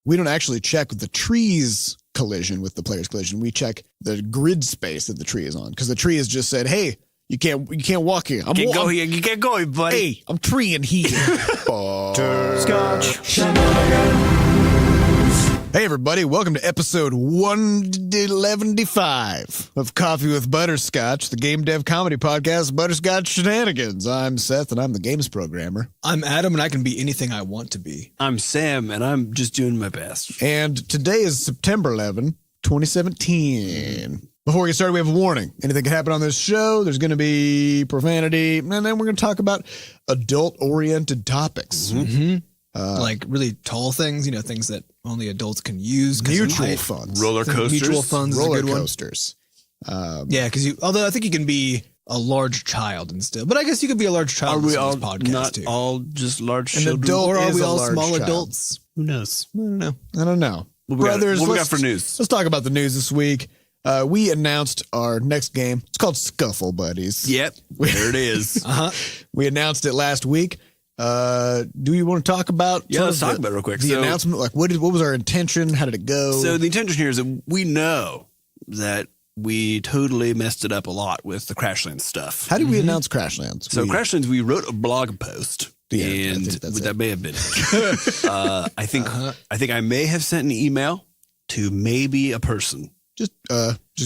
we don't actually check the tree's collision with the player's collision. We check the grid space that the tree is on, because the tree has just said, "Hey, you can't walk here. You can't go here, buddy. Hey, I'm treeing here." Scotch. Hey, everybody. Welcome to episode 111 of Coffee with Butterscotch, the game dev comedy podcast, Butterscotch Shenanigans. I'm Seth, and I'm the games programmer. I'm Adam, and I can be anything I want to be. I'm Sam, and I'm just doing my best. And today is September 11, 2017. Before we get started, we have a warning. Anything can happen on this show. There's going to be profanity, and then we're going to talk about adult-oriented topics. Mm-hmm. Like really tall things, things that only adults can use. Mutual funds. Roller coasters. Mutual funds Roller is a good coasters. Yeah, because although I think you can be a large child and still, but I guess you could be a large child. Are we in all this podcast not too. all just large An children? adult Or are is we a all large small child. adults? Who knows? I don't know. I don't know. What Brothers, we got let's- for news? Let's talk about the news this week. We announced our next game. It's called Scuffle Buddies. Yep, there it is. We announced it last week. Do you want to talk about? Yeah, let's talk about it real quick. The So- announcement, like what was our intention? How did it go? So the intention here is that we know that we totally messed it up a lot with the Crashlands stuff. how did we announce Crashlands? So Crashlands, we wrote a blog post, Yeah, I and think that's that it. may have been it. I think I may have sent an email to maybe a person. just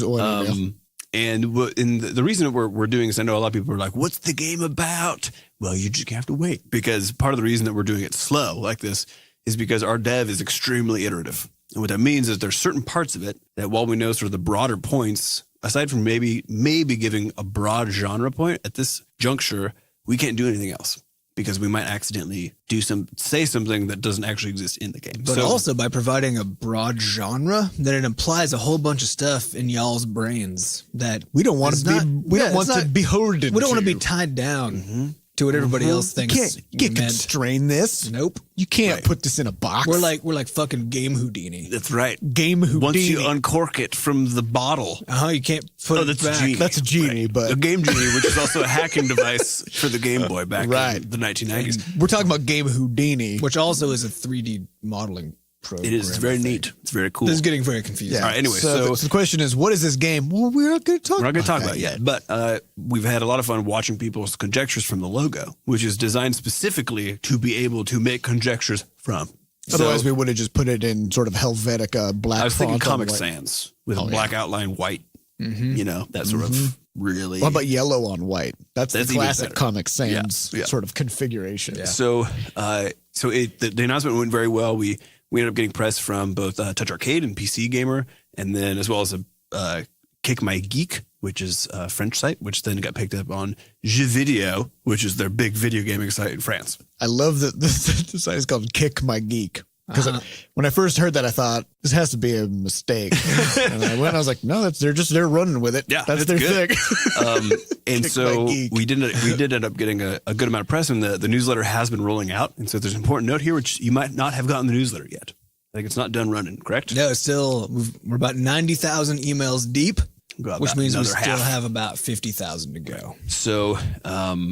one email. And the reason that we're doing this, I know a lot of people are like, "What's the game about?" Well, you just have to wait, because part of the reason that we're doing it slow like this is because our dev is extremely iterative. And what that means is there's certain parts of it that, while we know sort of the broader points, aside from maybe giving a broad genre point at this juncture, we can't do anything else, because we might accidentally say something that doesn't actually exist in the game. But also by providing a broad genre, then it implies a whole bunch of stuff in y'all's brains that We don't want is to be. not- We yeah, don't want it's to not- be beholden. we don't want to be to. tied down to what everybody else You thinks. can't meant. constrain this. Nope. You can't put this in a box. We're like fucking game Houdini. That's right. game Houdini. Once you uncork it from the bottle, You can't put it that's back. genie. That's a genie, but a Game Genie, which is also a hacking device for the Game Boy back in the 1990s. we're talking about game Houdini. Which also is a 3D modeling program. It is. It's very neat. It's very cool. This is getting very confusing. Yeah. All right, anyway, so the question is, what is this game? Well, we're not going to talk. We're not going to talk that about it yet, but we've had a lot of fun watching people's conjectures from the logo, which is designed specifically to be able to make conjectures from. Otherwise, So, we would have just put it in sort of Helvetica black. I was thinking font on Comic white. Sans with a black outline, white. That sort of really. What about yellow on white? That's the even classic better. Comic Sans Yeah. sort of configuration. Yeah. So, the announcement went very well. We ended up getting press from both Touch Arcade and PC Gamer, and then as well as a Kick My Geek, which is a French site, which then got picked up on Jeux Video, which is their big video gaming site in France. I love that the site is called Kick My Geek. Because when I first heard that, I thought this has to be a mistake. And I went, I was like, no, they're running with it. Yeah, that's it's their good. thing. And Kick so My Geek. we did end up getting a good amount of press, and the newsletter has been rolling out. And so there's an important note here, which you might not have gotten the newsletter yet. I think it's not done running, correct? No, we're about 90,000 emails deep, Got which about means we another still half. have about 50,000 to go. So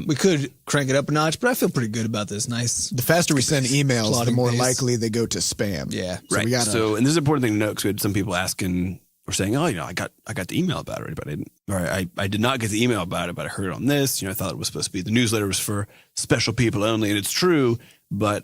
We could crank it up a notch, but I feel pretty good about this. Nice. The faster we send emails, the Plotting more base. likely they go to spam. Yeah. So right. we gotta, So, and this is an important thing to note, because we had some people asking or saying, "Oh, I got the email about it already, but I didn't." Or I did not get the email about it, but I heard it on this. I thought it was supposed to be the newsletter was for special people only, and it's true. But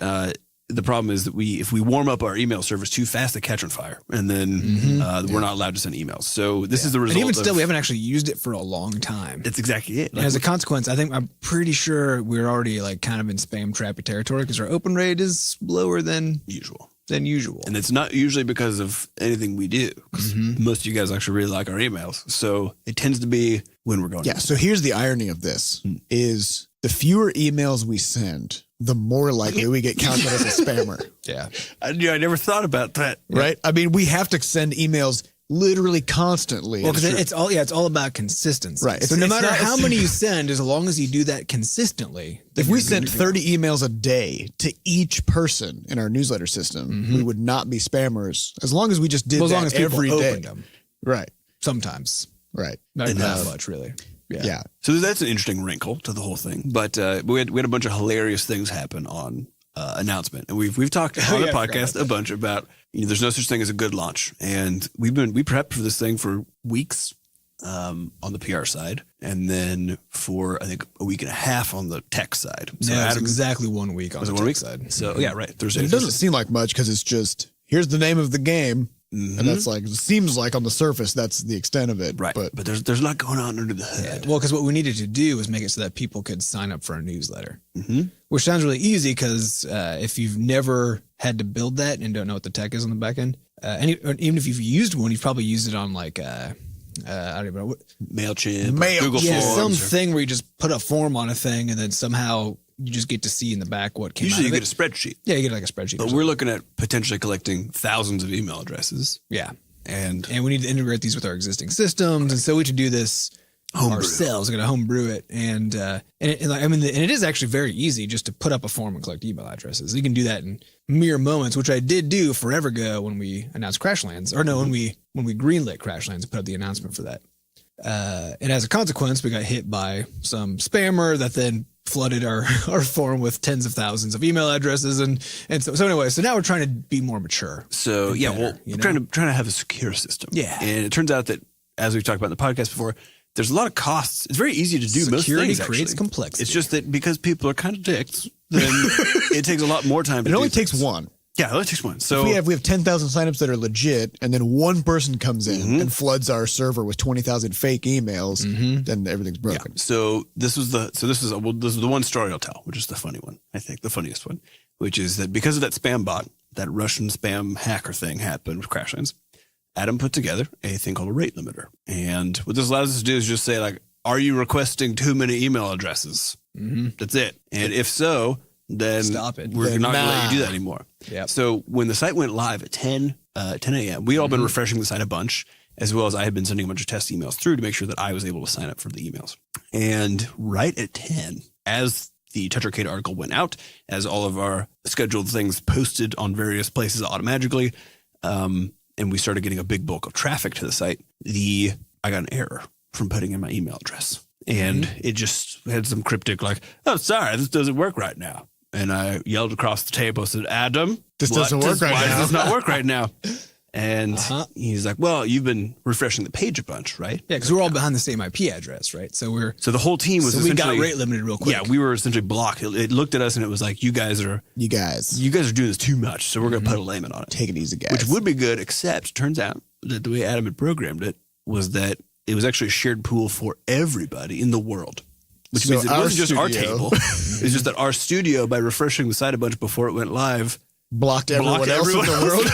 the problem is that if we warm up our email servers too fast, they catch on fire, and then we're not allowed to send emails. So this is the result. And even still, we haven't actually used it for a long time. That's exactly it. And as a consequence, I'm pretty sure we're already kind of in spam trappy territory because our open rate is lower than usual. usual. And it's not usually because of anything we do, because most of you guys actually really like our emails. So it tends to be when we're going. yeah. So here's the irony of this is the fewer emails we send, the more likely we get counted as a spammer. Yeah. I never thought about that. Right? I mean, we have to send emails literally constantly. Well, because it's all about consistency. Right. So It's no matter not- how many you send, as long as you do that consistently. If we sent 30 emails a day to each person in our newsletter system, we would not be spammers as long as we just did as long that as people every day. opened them. Right. Sometimes. Right. Not Enough. that much, really. Yeah. So that's an interesting wrinkle to the whole thing. But we had a bunch of hilarious things happen on announcement. And we've talked on the podcast a bunch about, there's no such thing as a good launch. And we prepped for this thing for weeks on the PR side, and then for I think a week and a half on the tech side. So Adam, exactly 1 week on the tech side. So yeah, right. Thursday. It doesn't seem like much because it's just here's the name of the game, and that's like it seems like on the surface that's the extent of it. Right, but there's a lot going on under the hood. Yeah. Well, because what we needed to do was make it so that people could sign up for a newsletter, which sounds really easy because if you've never had to build that and don't know what the tech is on the back end, even if you've used one, you've probably used it on like I don't even know what MailChimp, Google Forms, something where you just put a form on a thing and then somehow you just get to see in the back what came usually out you of get a spreadsheet. Yeah, you get like a spreadsheet. But we're looking at potentially collecting thousands of email addresses. Yeah. And we need to integrate these with our existing systems. And so we should do this ourselves. We're going to homebrew it. And it is actually very easy just to put up a form and collect email addresses. You can do that in mere moments, which I did do forever ago when we announced Crashlands, or no, when we greenlit Crashlands and put up the announcement for that. And as a consequence, we got hit by some spammer that then flooded our forum with tens of thousands of email addresses. And so anyway, so now we're trying to be more mature. So yeah, better, we're trying to have a secure system. Yeah. And it turns out that, as we've talked about in the podcast before, there's a lot of costs. It's very easy to do most things. Security creates complexity. It's just that because people are kind of dicks, then it takes a lot more time. It only takes one. Yeah, it only takes one. So if we have 10,000 signups that are legit, and then one person comes in and floods our server with 20,000 fake emails, then everything's broken. Yeah. So this is the one story I'll tell, which is the funny one. I think the funniest one, which is that because of that spam bot, that Russian spam hacker thing happened with Crashlands, Adam put together a thing called a rate limiter. And what this allows us to do is just say, like, are you requesting too many email addresses? That's it. And if so, then stop it. We're not going to let you do that anymore. Yep. So when the site went live at 10 a.m., we'd all been refreshing the site a bunch, as well as I had been sending a bunch of test emails through to make sure that I was able to sign up for the emails. And right at 10, as the TouchArcade article went out, as all of our scheduled things posted on various places automatically, and we started getting a big bulk of traffic to the site, I got an error from putting in my email address. And it just had some cryptic like, oh, sorry, this doesn't work right now. And I yelled across the table, I said, Adam, this doesn't work right now. Why does this not work right now? And he's like, well, you've been refreshing the page a bunch, right? Yeah, because we're all behind the same IP address, right? So the whole team was we got rate limited real quick. Yeah, we were essentially blocked. It looked at us and it was like, you guys are doing this too much. So we're going to put a layman on it. Take it easy, guys. Which would be good, except turns out that the way Adam had programmed it was that it was actually a shared pool for everybody in the world. Which means it wasn't just our table. It's just that our studio, by refreshing the site a bunch before it went live, blocked everyone else in the world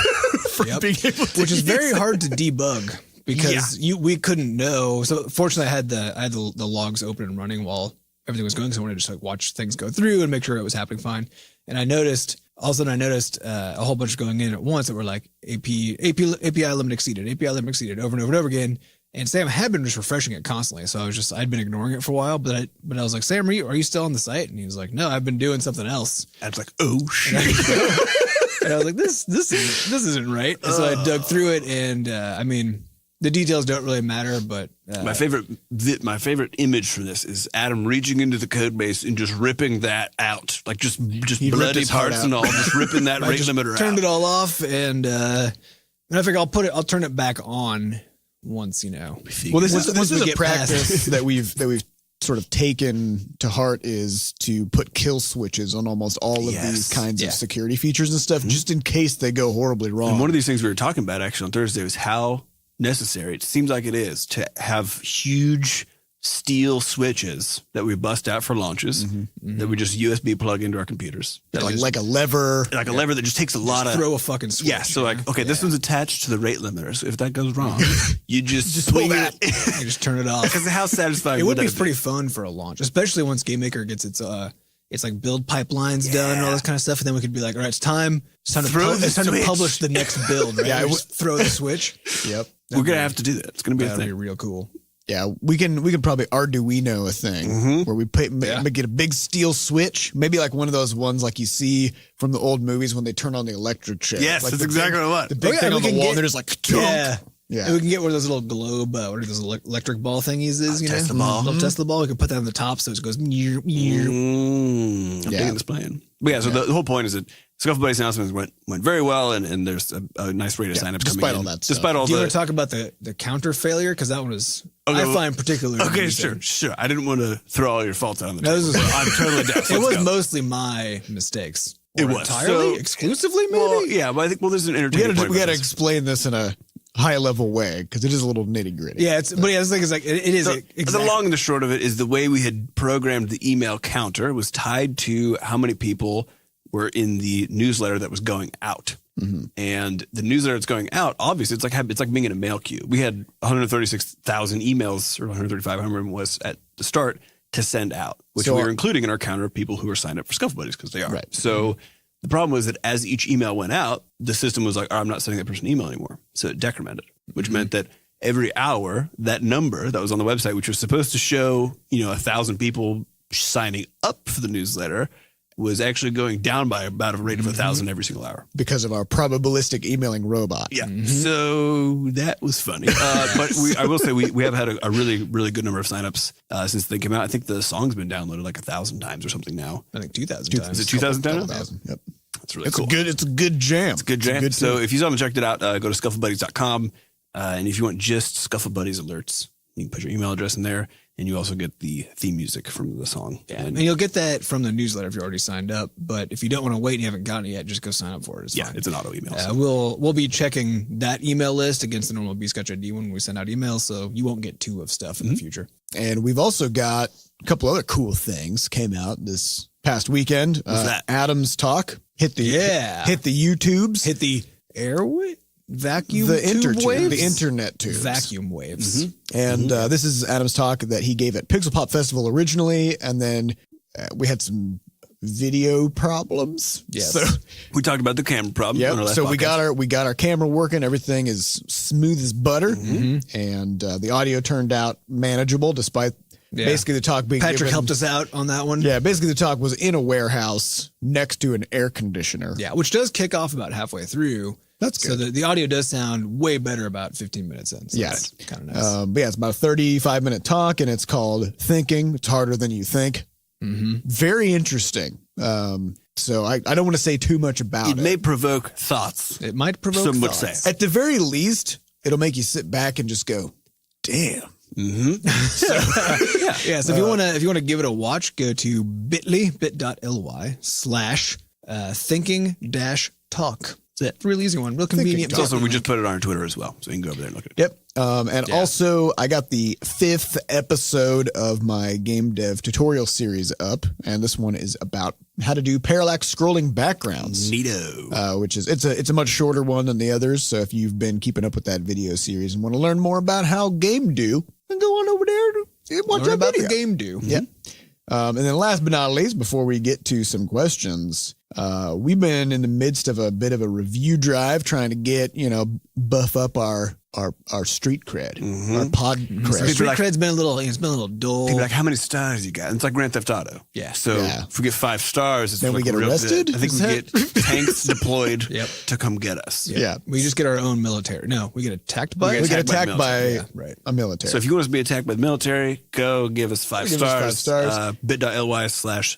from being able to which is very hard to debug because we couldn't know. So fortunately, I had the logs open and running while everything was going. So I wanted to just like watch things go through and make sure it was happening fine. And all of a sudden I noticed a whole bunch going in at once that were like API limit exceeded, API limit exceeded over and over and over again. And Sam had been just refreshing it constantly. So I'd been ignoring it for a while, but I was like, Sam, are you still on the site? And he was like, no, I've been doing something else. I was like, oh shit. And I was like, this isn't right. And so I dug through it, and the details don't really matter, but my favorite image for this is Adam reaching into the code base and just ripping that out, like just bloody parts and all, just ripping that rate limiter out. Turned it all off, and I figure I'll turn it back on once, Well, this is a practice that we've sort of taken to heart, is to put kill switches on almost all of these kinds of security features and stuff, just in case they go horribly wrong. And one of these things we were talking about actually on Thursday was how necessary it seems like it is to have huge steel switches that we bust out for launches that we just USB plug into our computers. Like a lever. Like a lever that just takes a lot of... Throw a fucking switch. Yeah, so this one's attached to the rate limiter. So if that goes wrong, you just pull that. You just turn it off. Because how satisfying it would be pretty fun for a launch, especially once GameMaker gets its like build pipelines done and all this kind of stuff. And then we could be like, all right, it's time to publish the next build, right? Yeah, throw the switch. Yep. We're going to have to do that. It's going to be a thing. That'd be real cool. Yeah, we can probably Arduino a thing where we get a big steel switch, maybe like one of those ones like you see from the old movies when they turn on the electric chair. Yes, like that's exactly what I want. The big thing on the wall, and they're just like, yeah. Yeah. And we can get one of those little globe, what are those electric ball thingies is, you know? Tesla ball. Little Tesla ball. We can put that on the top so it goes, I'm Yeah. digging this plan. But yeah, so the whole point is that Scuffle Buddies announcements went very well, and there's a nice rate of signups despite coming all in. that stuff. Despite all do you the... want to talk about the counter failure? Because that one was, Okay, I find particularly Okay, amusing. sure. I didn't want to throw all your faults out on the No, table. this was- I'm totally down. It was mostly my mistakes. It Or was. entirely, So- exclusively, maybe. Well, yeah, but I think there's an entertaining point. We got to about this. explain this in a high level way because it is a little nitty gritty. Yeah, the thing is like it is So, exactly. The long and the short of it is the way we had programmed the email counter was tied to how many people were in the newsletter that was going out. Mm-hmm. And the newsletter that's going out, obviously, it's like being in a mail queue. We had 136,000 emails, or 135, however it was at the start, to send out, which So we were including in our counter of people who were signed up for Scuffle Buddies because they are. Right. So the problem was that as each email went out, the system was like, oh, I'm not sending that person an email anymore. So it decremented, which meant that every hour, that number that was on the website, which was supposed to show, 1,000 people signing up for the newsletter, was actually going down by about a rate of 1,000 every single hour. Because of our probabilistic emailing robot. Yeah. So that was funny. But I will say we have had a really, really good number of signups since they came out. I think the song's been downloaded like 1,000 times or something now. I think 2,000 times. Is it 2,000 times? 2,000. Yep. That's really It's cool. It's a good jam. It's a good jam. So if you still haven't checked it out, go to scufflebuddies.com. And if you want just Scuffle Buddies alerts, you can put your email address in there. And you also get the theme music from the song. Yeah, and you'll get that from the newsletter if you're already signed up. But if you don't want to wait and you haven't gotten it yet, just go sign up for it. It's fine. It's an auto email. We'll be checking that email list against the normal Bscotch ID when we send out emails, so you won't get two of stuff in the future. And we've also got a couple other cool things came out this past weekend. What's that? Adam's talk hit the YouTubes, Hit the airway vacuum the tube waves? the internet tubes. Vacuum waves. And this is Adam's talk that he gave at Pixel Pop Festival originally, and then we had some video problems. Yes. So We talked about the camera problem. on our last So podcast. we got our camera working. Everything is smooth as butter, and the audio turned out manageable despite basically the talk being Patrick given- helped us out on that one. Yeah, basically the talk was in a warehouse next to an air conditioner. Yeah, which does kick off about halfway through. That's good. So the audio does sound way better about 15 minutes in. So Yes. that's kind of nice. But yeah, it's about a 35-minute talk, and it's called Thinking. It's harder than you think. Very interesting. So I don't want to say too much about It it. may provoke thoughts. It might provoke Some would thoughts. say. At the very least, it'll make you sit back and just go, damn. Yeah, so if you want to give it a watch, go to bit.ly/thinking-talk. That's it. Real easy one. Real convenient. It's also, we just put it on our Twitter as well. So you can go over there and look at it. Yep. And also, I got the 5th episode of my game dev tutorial series up, and this one is about how to do parallax scrolling backgrounds. Neato. Which is it's a much shorter one than the others. So if you've been keeping up with that video series and want to learn more about how game do, then go on over there and watch Learn that about video. the game do. Yeah. And then last but not least, before we get to some questions, we've been in the midst of a bit of a review drive trying to get, buff up our street cred, our pod cred. Street cred's been a little dull. People are like, how many stars you got? And it's like Grand Theft Auto. Yeah. So Yeah. if we get 5 stars, it's Then we like get real arrested? good. I think Is we that- get tanks deployed Yep. to come get us. Yeah. We just get our own military. No, we get attacked by. get We get attacked by attacked by Yeah, right. a military. So if you want us to be attacked by the military, go give us 5 Give us stars. 5 stars.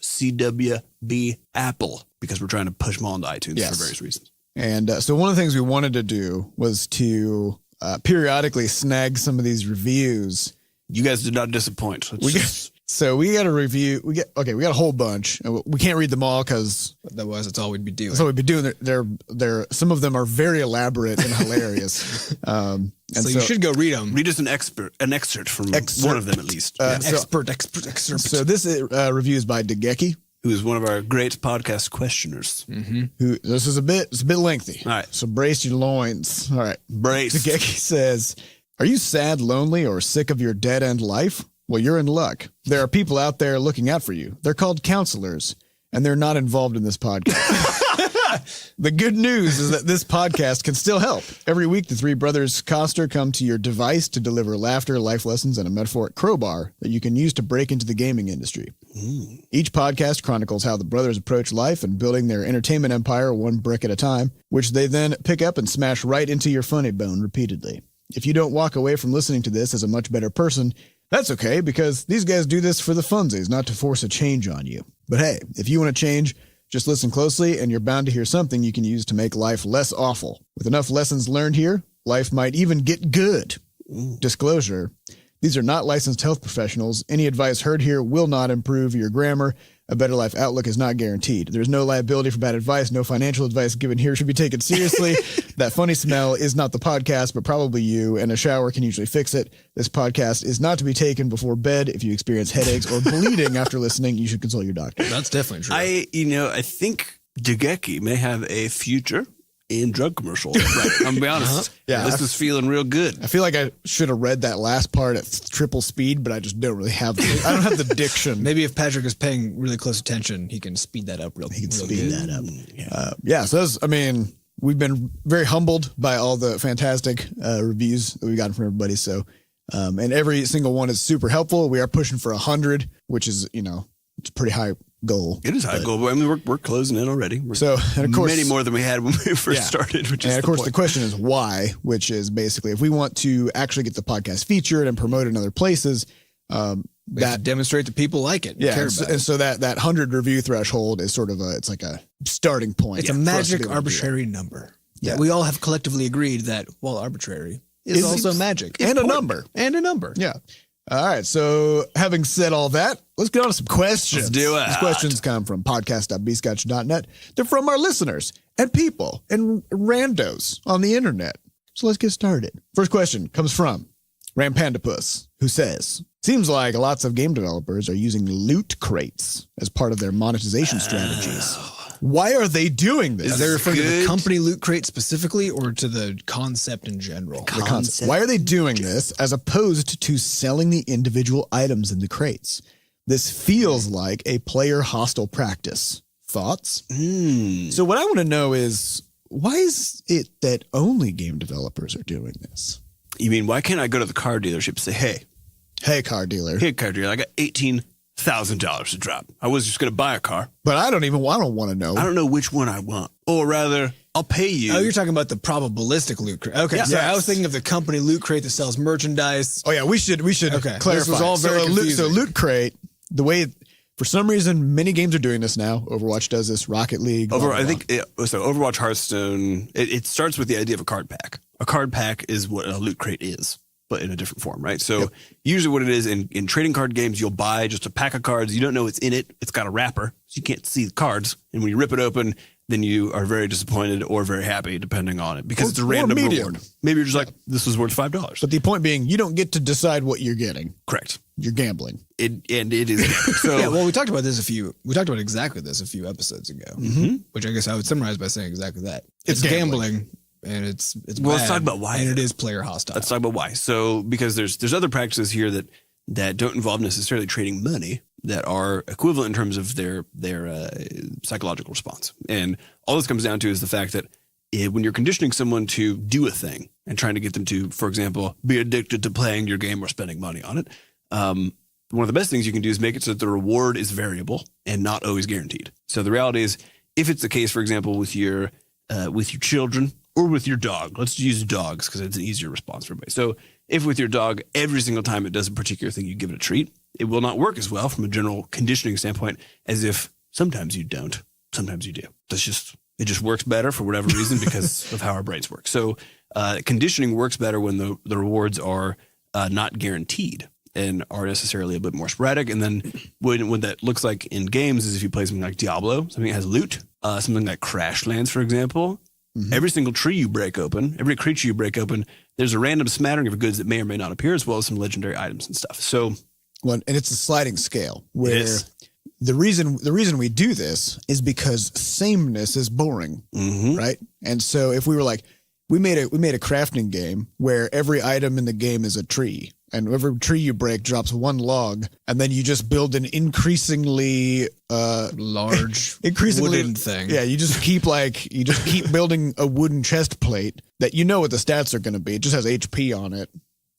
bit.ly/CwB Apple, because we're trying to push them all into iTunes Yes. for various reasons. And so one of the things we wanted to do was to periodically snag some of these reviews. You guys did not disappoint. So we got a review. We got a whole bunch. And we can't read them all because Otherwise, that's all we'd be doing. that's what we've been doing. They're some of them are very elaborate and hilarious. And so you should go read them. Read us an excerpt from one of them at least. so- Expert. So this review is by Degeki, who is one of our great podcast questioners. who this is it's a bit lengthy. All right. So brace your loins. All right. Brace. Degeki says, "Are you sad, lonely, or sick of your dead-end life? Well, you're in luck. There are people out there looking out for you. They're called counselors, and they're not involved in this podcast." The good news is that this podcast can still help. Every week, the 3 brothers Coster come to your device to deliver laughter, life lessons, and a metaphoric crowbar that you can use to break into the gaming industry. Each podcast chronicles how the brothers approach life and building their entertainment empire one brick at a time, which they then pick up and smash right into your funny bone repeatedly. If you don't walk away from listening to this as a much better person, that's okay, because these guys do this for the funsies, not to force a change on you. But hey, if you want to change, just listen closely and you're bound to hear something you can use to make life less awful. With enough lessons learned here, life might even get good. Disclosure: these are not licensed health professionals. Any advice heard here will not improve your grammar. A better life outlook is not guaranteed. There's no liability for bad advice. No financial advice given here should be taken seriously. That funny smell is not the podcast, but probably you, and a shower can usually fix it. This podcast is not to be taken before bed. If you experience headaches or bleeding after listening, you should consult your doctor. That's definitely true. I think Degeki may have a future in drug commercials. Right. I'm gonna be honest. Yeah. This is feeling real good. I feel like I should have read that last part at triple speed, but I just don't really have I don't have the diction. Maybe if Patrick is paying really close attention, he can speed that up real quick. He can speed that up. So that's, we've been very humbled by all the fantastic reviews that we've gotten from everybody. So, and every single one is super helpful. We are pushing for 100, which is, it's a pretty high goal. It is high goal. I mean, we're closing in already. And of course, many more than we had when we first started. Which is, and of course, the question is why, which is basically if we want to actually get the podcast featured and promote in other places, that demonstrate that people like it. Yeah, and so that 100 review threshold is sort of it's like a starting point. It's a magic arbitrary number. Yeah, we all have collectively agreed that, while arbitrary, is also magic and a number. Yeah. All right. So having said all that, let's get on to some questions. Let's do it. These questions come from podcast.bscotch.net. They're from our listeners and people and randos on the internet. So let's get started. First question comes from Rampandapus, who says, seems like lots of game developers are using loot crates as part of their monetization strategies. Why are they doing this? Are they referring to the company Loot Crate specifically, or to the concept in general? The concept. Why are they doing this as opposed to selling the individual items in the crates? This feels like a player hostile practice. Thoughts? So what I want to know is, why is it that only game developers are doing this? You mean, why can't I go to the car dealership and say, hey, car dealer, I got $18,000 to drop. I was just going to buy a car, but I don't want to know. I don't know which one I want, or rather, I'll pay you. Oh, you're talking about the probabilistic Loot Crate. Okay, yeah. So I was thinking of the company Loot Crate that sells merchandise. Oh yeah, we should clarify. This was all very confusing. So Loot Crate, the way, for some reason, many games are doing this now. Overwatch does this, Rocket League. Blah, blah, blah. I think Overwatch, Hearthstone. It starts with the idea of a card pack. A card pack is what a Loot Crate is, but in a different form, right? So usually what it is in trading card games, you'll buy just a pack of cards. You don't know what's in it. It's got a wrapper, so you can't see the cards. And when you rip it open, then you are very disappointed or very happy, depending on it, because it's a random reward. Maybe you're just like, this was worth $5. But the point being, you don't get to decide what you're getting. Correct. You're gambling. It is. So yeah, well, we talked about exactly this a few episodes ago, which I guess I would summarize by saying exactly that. It's gambling. And it's well, bad, let's talk about why. And it is player hostile. Let's talk about why. So, because there's other practices here that don't involve necessarily trading money, that are equivalent in terms of their psychological response. And all this comes down to is the fact that when you're conditioning someone to do a thing and trying to get them to, for example, be addicted to playing your game or spending money on it, one of the best things you can do is make it so that the reward is variable and not always guaranteed. So the reality is, if it's the case, for example, with your children, or with your dog. Let's use dogs because it's an easier response for everybody. So if with your dog, every single time it does a particular thing, you give it a treat, it will not work as well from a general conditioning standpoint as if sometimes you don't, sometimes you do. It just works better for whatever reason because of how our brains work. So conditioning works better when the rewards are not guaranteed and are necessarily a bit more sporadic. And then when that looks like in games is if you play something like Diablo, something that has loot, something like Crashlands, for example. Every single tree you break open, every creature you break open, there's a random smattering of goods that may or may not appear, as well as some legendary items and stuff. So, and it's a sliding scale where the reason we do this is because sameness is boring, right? And so if we were like, we made a crafting game where every item in the game is a tree, and every tree you break drops one log, and then you just build an increasingly large wooden thing. Yeah, you just keep building a wooden chest plate that you know what the stats are going to be. It just has HP on it.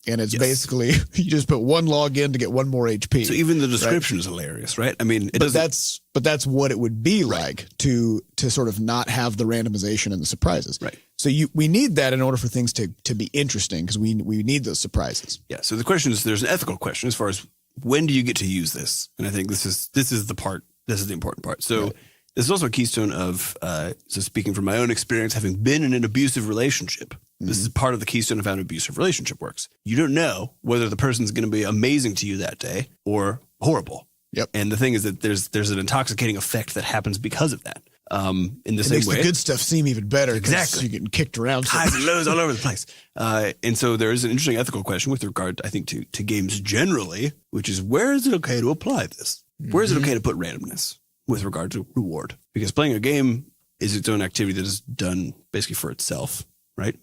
And it's basically, you just put one log in to get one more HP. So even the description is hilarious, right? I mean, but that's what it would be like to sort of not have the randomization and the surprises. Right. So we need that in order for things to be interesting, because we need those surprises. Yeah. So the question is, there's an ethical question as far as when do you get to use this? And I think this is the important part. So this is also a keystone of, so speaking from my own experience, having been in an abusive relationship, this is part of the keystone of how an abusive relationship works. You don't know whether the person's going to be amazing to you that day or horrible. Yep. And the thing is that there's an intoxicating effect that happens because of that. In the same makes way, the good stuff seem even better. Exactly. You're getting kicked around. Highs and lows all over the place. And so there is an interesting ethical question with regard, I think, to games generally, which is, where is it okay to apply this? Where is it okay to put randomness with regard to reward? Because playing a game is its own activity that is done basically for itself, right?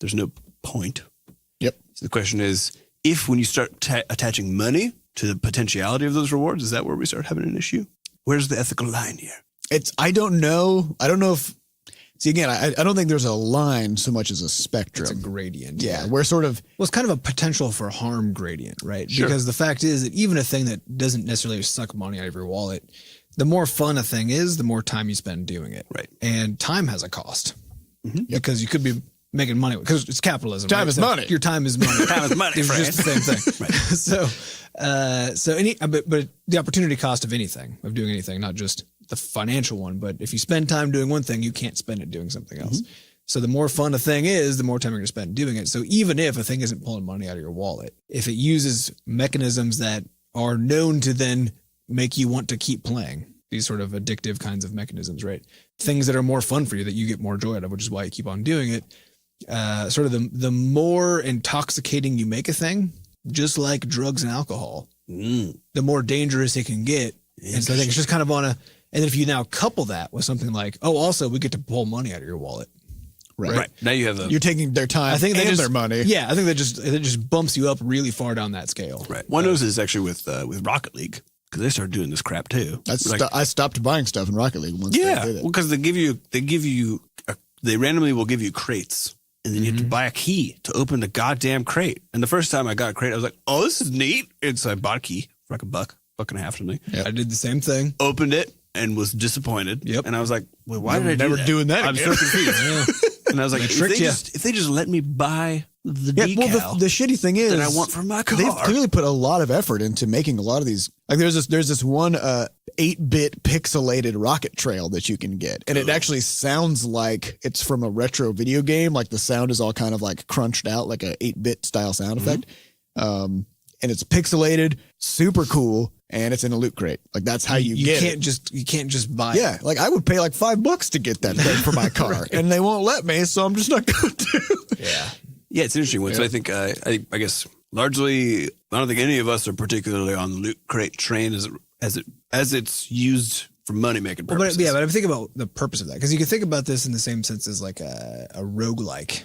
There's no point. Yep. So the question is, if when you start attaching money to the potentiality of those rewards, is that where we start having an issue? Where's the ethical line here? I don't know. I don't know if, see, again, I don't think there's a line so much as a spectrum. It's a gradient. Yeah. We're sort of, well, it's kind of a potential for harm gradient, right? Sure. Because the fact is that even a thing that doesn't necessarily suck money out of your wallet, the more fun a thing is, the more time you spend doing it. Right. And time has a cost because you could be making money because it's capitalism. Time right? is So money. Your time is money. Time is money, It's friend. just the same thing. Right. But the opportunity cost of anything, of doing anything, not just the financial one, but if you spend time doing one thing, you can't spend it doing something else. So the more fun a thing is, the more time you're going to spend doing it. So even if a thing isn't pulling money out of your wallet, if it uses mechanisms that are known to then make you want to keep playing, these sort of addictive kinds of mechanisms, right? Things that are more fun for you, that you get more joy out of, which is why you keep on doing it. Sort of the more intoxicating you make a thing, just like drugs and alcohol, the more dangerous it can get. And so I think it's just kind of and then if you now couple that with something like, oh, also we get to pull money out of your wallet. Right. Now you have you're taking their time and their money. Yeah. I think that just bumps you up really far down that scale. Right. One knows this actually with Rocket League, because they started doing this crap too. I stopped buying stuff in Rocket League once they did it. Well, because they randomly will give you crates, and then you have to buy a key to open the goddamn crate. And the first time I got a crate, I was like, "Oh, this is neat!" And so I bought a key for like $1, $1.50 something. Yep. I did the same thing. Opened it and was disappointed. Yep. And I was like, "Well, why did I never doing that I'm again. so confused." And I was like, if they just let me buy the decal, well, the shitty thing is that I want for my car. They've clearly put a lot of effort into making a lot of these. Like there's this one 8-bit pixelated rocket trail that you can get, and it actually sounds like it's from a retro video game. Like the sound is all kind of like crunched out, like a 8-bit style sound effect. And it's pixelated, super cool, and it's in a loot crate. Like that's how you get it. You can't just buy Yeah, it. like I would pay like $5 to get that thing for my car, and they won't let me, so I'm just not going to. Yeah, it's an interesting one. So I think, I guess largely, I don't think any of us are particularly on the loot crate train as it's used for money making purposes. But I think about the purpose of that, because you can think about this in the same sense as like a roguelike,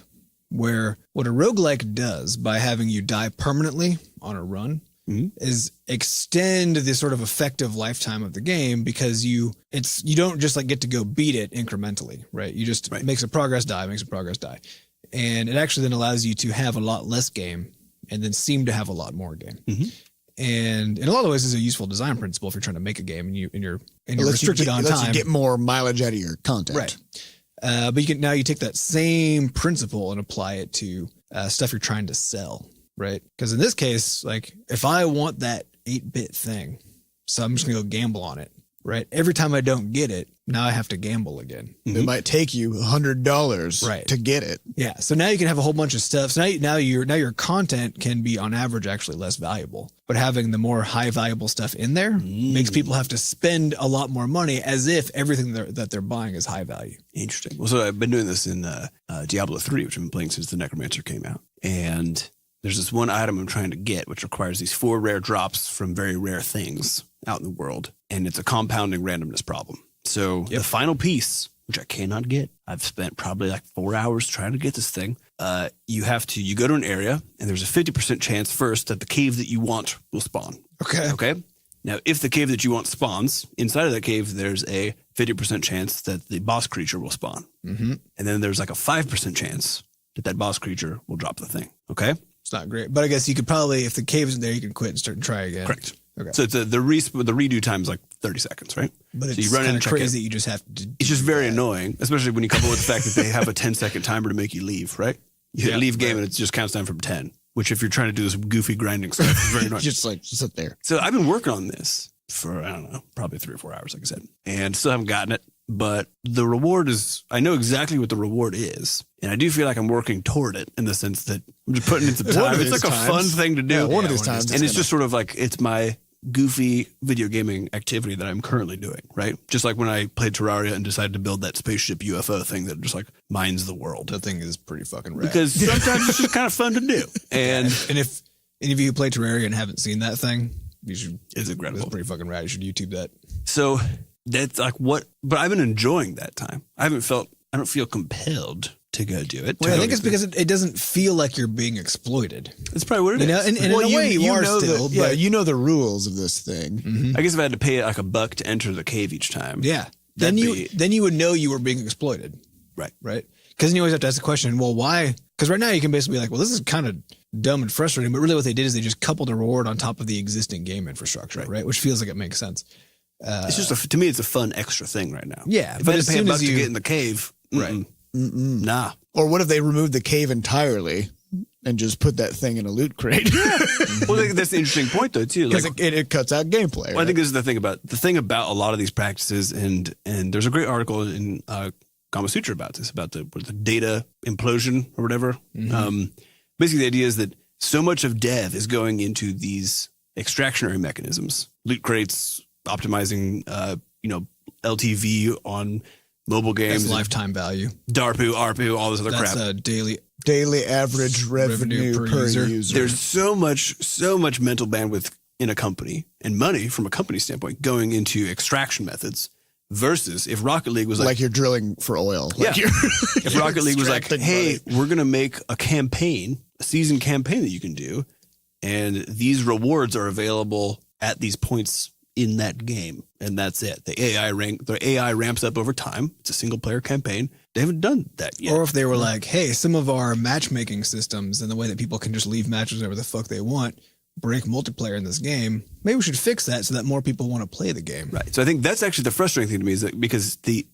where what a roguelike does by having you die permanently on a run is extend the sort of effective lifetime of the game, because you don't just like get to go beat it incrementally, right? You just makes a progress die. And it actually then allows you to have a lot less game and then seem to have a lot more game. And in a lot of ways, it's a useful design principle if you're trying to make a game and you're restricted on time. You get more mileage out of your content. Right. But you take that same principle and apply it to stuff you're trying to sell, right? Because in this case, like if I want that 8-bit thing, so I'm just gonna go gamble on it, right? Every time I don't get it, now I have to gamble again. It might take you $100 to get it. Yeah. So now you can have a whole bunch of stuff. So now your content can be on average actually less valuable, but having the more high valuable stuff in there makes people have to spend a lot more money, as if everything that they're buying is high value. Interesting. Well, so I've been doing this in Diablo 3, which I've been playing since the Necromancer came out. And there's this one item I'm trying to get, which requires these 4 rare drops from very rare things out in the world. And it's a compounding randomness problem. So the final piece, which I cannot get, I've spent probably like 4 hours trying to get this thing. You go to an area, and there's a 50% chance first that the cave that you want will spawn. Okay. Now, if the cave that you want spawns, inside of that cave, there's a 50% chance that the boss creature will spawn. And then there's like a 5% chance that boss creature will drop the thing. Okay. It's not great. But I guess you could probably, if the cave isn't there, you can quit and start and try again. Correct. Okay. So it's the redo time is like 30 seconds, right? But so it's kind of crazy that you just have to. It's just very annoying, especially when you couple with the fact that they have a 10-second timer to make you leave, right? You hit leave game and it just counts down from 10, which if you're trying to do this goofy grinding stuff, is very annoying. Just like sit there. So I've been working on this for, I don't know, probably 3 or 4 hours, like I said, and still haven't gotten it. But the reward is, I know exactly what the reward is. And I do feel like I'm working toward it in the sense that I'm just putting in some time. It's like a fun thing to do. Yeah, one of these times. And it's just sort of like, it's my goofy video gaming activity that I'm currently doing, right? Just like when I played Terraria and decided to build that spaceship UFO thing that just like mines the world. The thing is pretty fucking rad. Because sometimes it's just kind of fun to do. And if any of you play Terraria and haven't seen that thing, you should. It's incredible. It's pretty fucking rad. You should YouTube that. So that's like what, but I've been enjoying that time. I don't feel compelled to go do it. Well, I think it's because it doesn't feel like you're being exploited. That's probably what it is. You know, and in a way you are know still. but you know the rules of this thing. I guess if I had to pay like $1 to enter the cave each time. Yeah. Then you would know you were being exploited. Right. Right. Because then you always have to ask the question, well, why? Because right now you can basically be like, well, this is kind of dumb and frustrating. But really what they did is they just coupled a reward on top of the existing game infrastructure, right? Which feels like it makes sense. It's just to me, it's a fun extra thing right now. Yeah. If I had to pay $1 to get in the cave, right. Nah. Or what if they removed the cave entirely and just put that thing in a loot crate? Well, that's the interesting point though, too. Because Like, it cuts out gameplay. well, I think this is the thing about a lot of these practices, and there's a great article in Kama Sutra about this, about the data implosion or whatever. Basically, the idea is that so much of dev is going into these extractionary mechanisms, loot crates, optimizing, LTV on mobile games, That's lifetime value. DARPU, ARPU, all this other crap. That's daily average revenue per user. There's so much mental bandwidth in a company and money from a company standpoint going into extraction methods versus if Rocket League was like you're drilling for oil. Like Yeah. If Rocket League was like, extracting hey, money. we're going to make a season campaign that you can do, and these rewards are available at these points in that game, and that's it. The AI ramps up over time. It's a single player campaign. They haven't done that yet. Or if they were like, hey, some of our matchmaking systems and the way that people can just leave matches whenever the fuck they want break multiplayer in this game, maybe we should fix that so that more people want to play the game. Right. So I think that's actually the frustrating thing to me, is that because the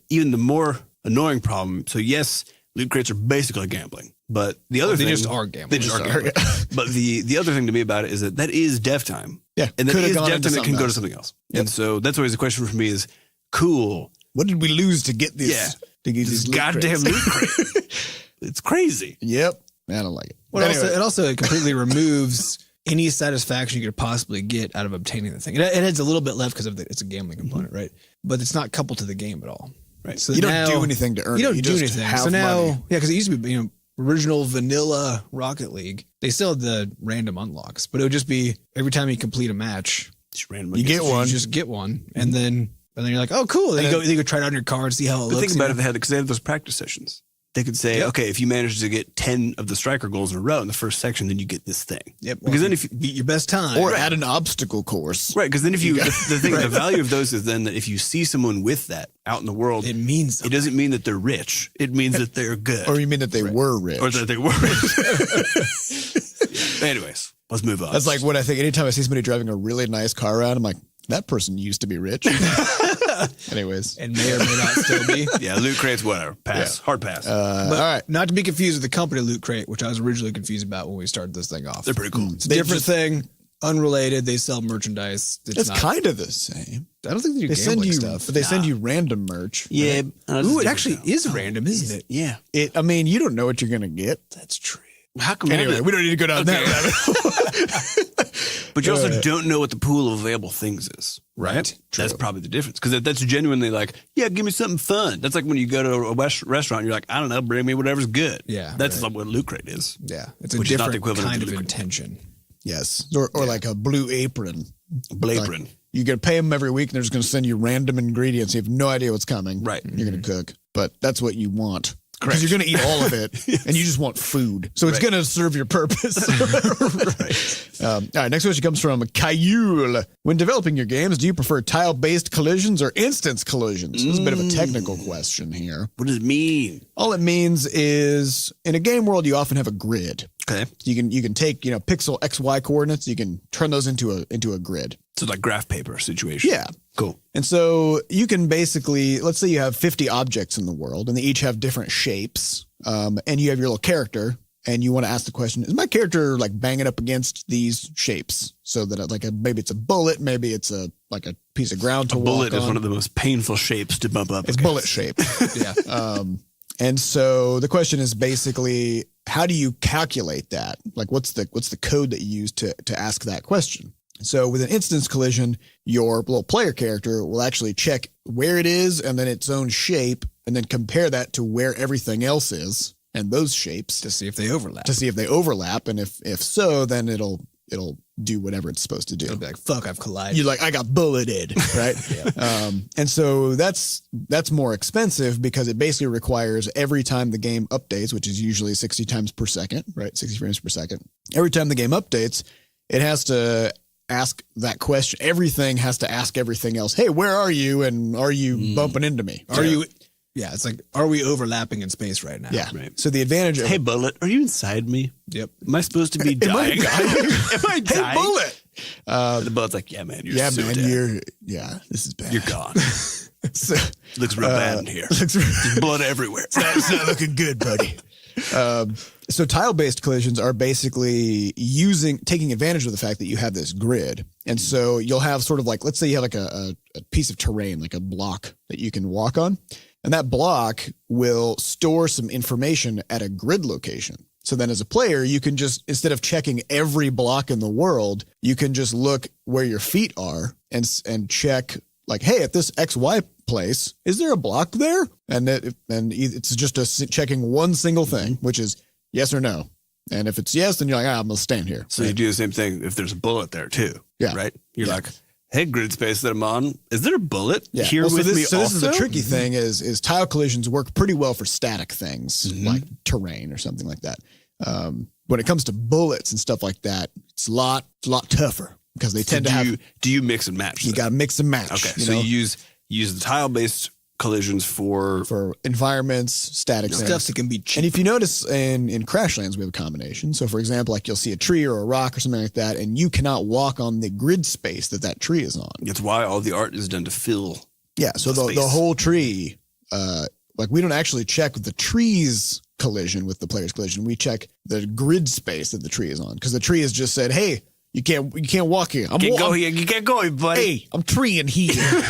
even the more annoying problem. So yes, loot crates are basically gambling, but the other thing, they just are gambling. They just are gambling. But the other thing to me about it is that is dev time. Yeah. And that Could've is gone dev into time that can something go to else. something else. Yep. And so that's always the question for me is, cool. What did we lose to get this? Yeah. To get This these loot goddamn crates? loot crate. It's crazy. Yep. I don't like it. Well, Anyway. it also completely removes any satisfaction you could possibly get out of obtaining the thing. It adds a little bit left because it's a gambling component, right? But it's not coupled to the game at all. Right. So You don't now- do anything to earn it. You don't You do just anything. have So now, money. yeah, because it used to be, original vanilla Rocket League. They still had the random unlocks, but it would just be every time you complete a match, Just randomly. You get one. you just get one, and then you're like, oh, cool. Then you go try it on your card, see how it But looks. think about it, because they had those practice sessions. They could say, okay, if you manage to get 10 of the striker goals in a row in the first section, then you get this thing. Yep. Because then if you, beat your best time, Or add an obstacle course. right, because then if the value of those is then that if you see someone with that out in the world, it means it something. doesn't mean that they're rich. It means that they're good. Or you mean that they were rich. Or that they were rich. Yeah. Anyways, let's move on. That's like what I think anytime I see somebody driving a really nice car around, I'm like, that person used to be rich. Anyways. and may or may not still be. yeah, loot crates, whatever. Pass. Hard pass. But all right. not to be confused with the company Loot Crate, which I was originally confused about when we started this thing off. They're pretty cool. It's a different thing, unrelated. They sell merchandise. It's not, kind of the same. I don't think they do They send gambling you stuff. but they send you random merch. Yeah. Ooh, it actually is random, isn't it? Yeah. I mean, you don't know what you're gonna get. That's true. How come Anyway, we don't need to go down that rabbit hole. But you also don't know what the pool of available things is, right? That's probably the difference. Because that's genuinely like, yeah, give me something fun. That's like when you go to a restaurant, you're like, I don't know, bring me whatever's good. Yeah, That's like what Loot Crate is. Yeah, it's a Which is not the different equivalent kind of of Loot Crate. intention. Yes. Or like a blue apron. Blapron. Like, you got to pay them every week and they're just going to send you random ingredients. You have no idea what's coming. Right. You're going to cook. But that's what you want. Correct. Because you're going to eat all of it and you just want food. So it's going to serve your purpose. All right. Next question comes from Kayul. When developing your games, do you prefer tile-based collisions or instance collisions? This is a bit of a technical question here. What does it mean? All it means is in a game world, you often have a grid. Okay. You can take, pixel XY coordinates, you can turn those into a grid. So like graph paper situation. Yeah. Cool. And so you can basically, let's say you have 50 objects in the world and they each have different shapes. And you have your little character and you want to ask the question, is my character like banging up against these shapes? So that maybe it's a bullet, maybe it's a piece of ground to walk on. Bullet is one of the most painful shapes to bump up It's against. bullet shaped. Yeah. And so the question is basically, how do you calculate that? Like, what's the code that you use to ask that question? So with an instance collision, your little player character will actually check where it is and then its own shape, and then compare that to where everything else is and those shapes To see if they overlap. And if so, then it'll do whatever it's supposed to do. It'll be like, fuck, I've collided. You're like, I got bulleted, right? And so that's more expensive because it basically requires every time the game updates, which is usually 60 times per second, right? 60 frames per second. Every time the game updates, it has to ask that question. Everything has to ask everything else. Hey, where are you? And are you bumping into me? Yeah, it's like, are we overlapping in space right now? Yeah. Right. So the advantage of Hey, Bullet, are you inside me? Yep. Am I supposed to be dying? Am I Hey, dying? Bullet. The Bullet's like, yeah, man, you're so dead. This is bad. You're gone. So, Looks real bad in here. looks There's blood everywhere. It's not looking good, buddy. So tile-based collisions are basically taking advantage of the fact that you have this grid. And so you'll have sort of like, let's say you have like a piece of terrain, like a block that you can walk on. And that block will store some information at a grid location. So then as a player, you can just, instead of checking every block in the world, you can just look where your feet are and check like, hey, at this XY place, is there a block there? And it's just checking one single thing, which is yes or no. And if it's yes, then you're like, I'm going to stand here. So you do the same thing if there's a bullet there too. Yeah. Right? You're like, hey, grid space that I'm on, is there a bullet here Well, with me so also? this is the tricky thing is tile collisions work pretty well for static things like terrain or something like that. When it comes to bullets and stuff like that, it's a lot tougher because they tend to have. Do you mix and match? You got to mix and match. Okay, so you use the tile-based collisions for environments, static Stuff things. that can be cheap. And if you notice in Crashlands, we have a combination. So for example, like you'll see a tree or a rock or something like that, and you cannot walk on the grid space that tree is on. It's why all the art is done to fill. Yeah. So the space. whole tree, like we don't actually check the tree's collision with the player's collision. We check the grid space that the tree is on because the tree has just said, hey, you can't walk here. Can't go here. You can't go here, buddy. Hey, I'm treeing here.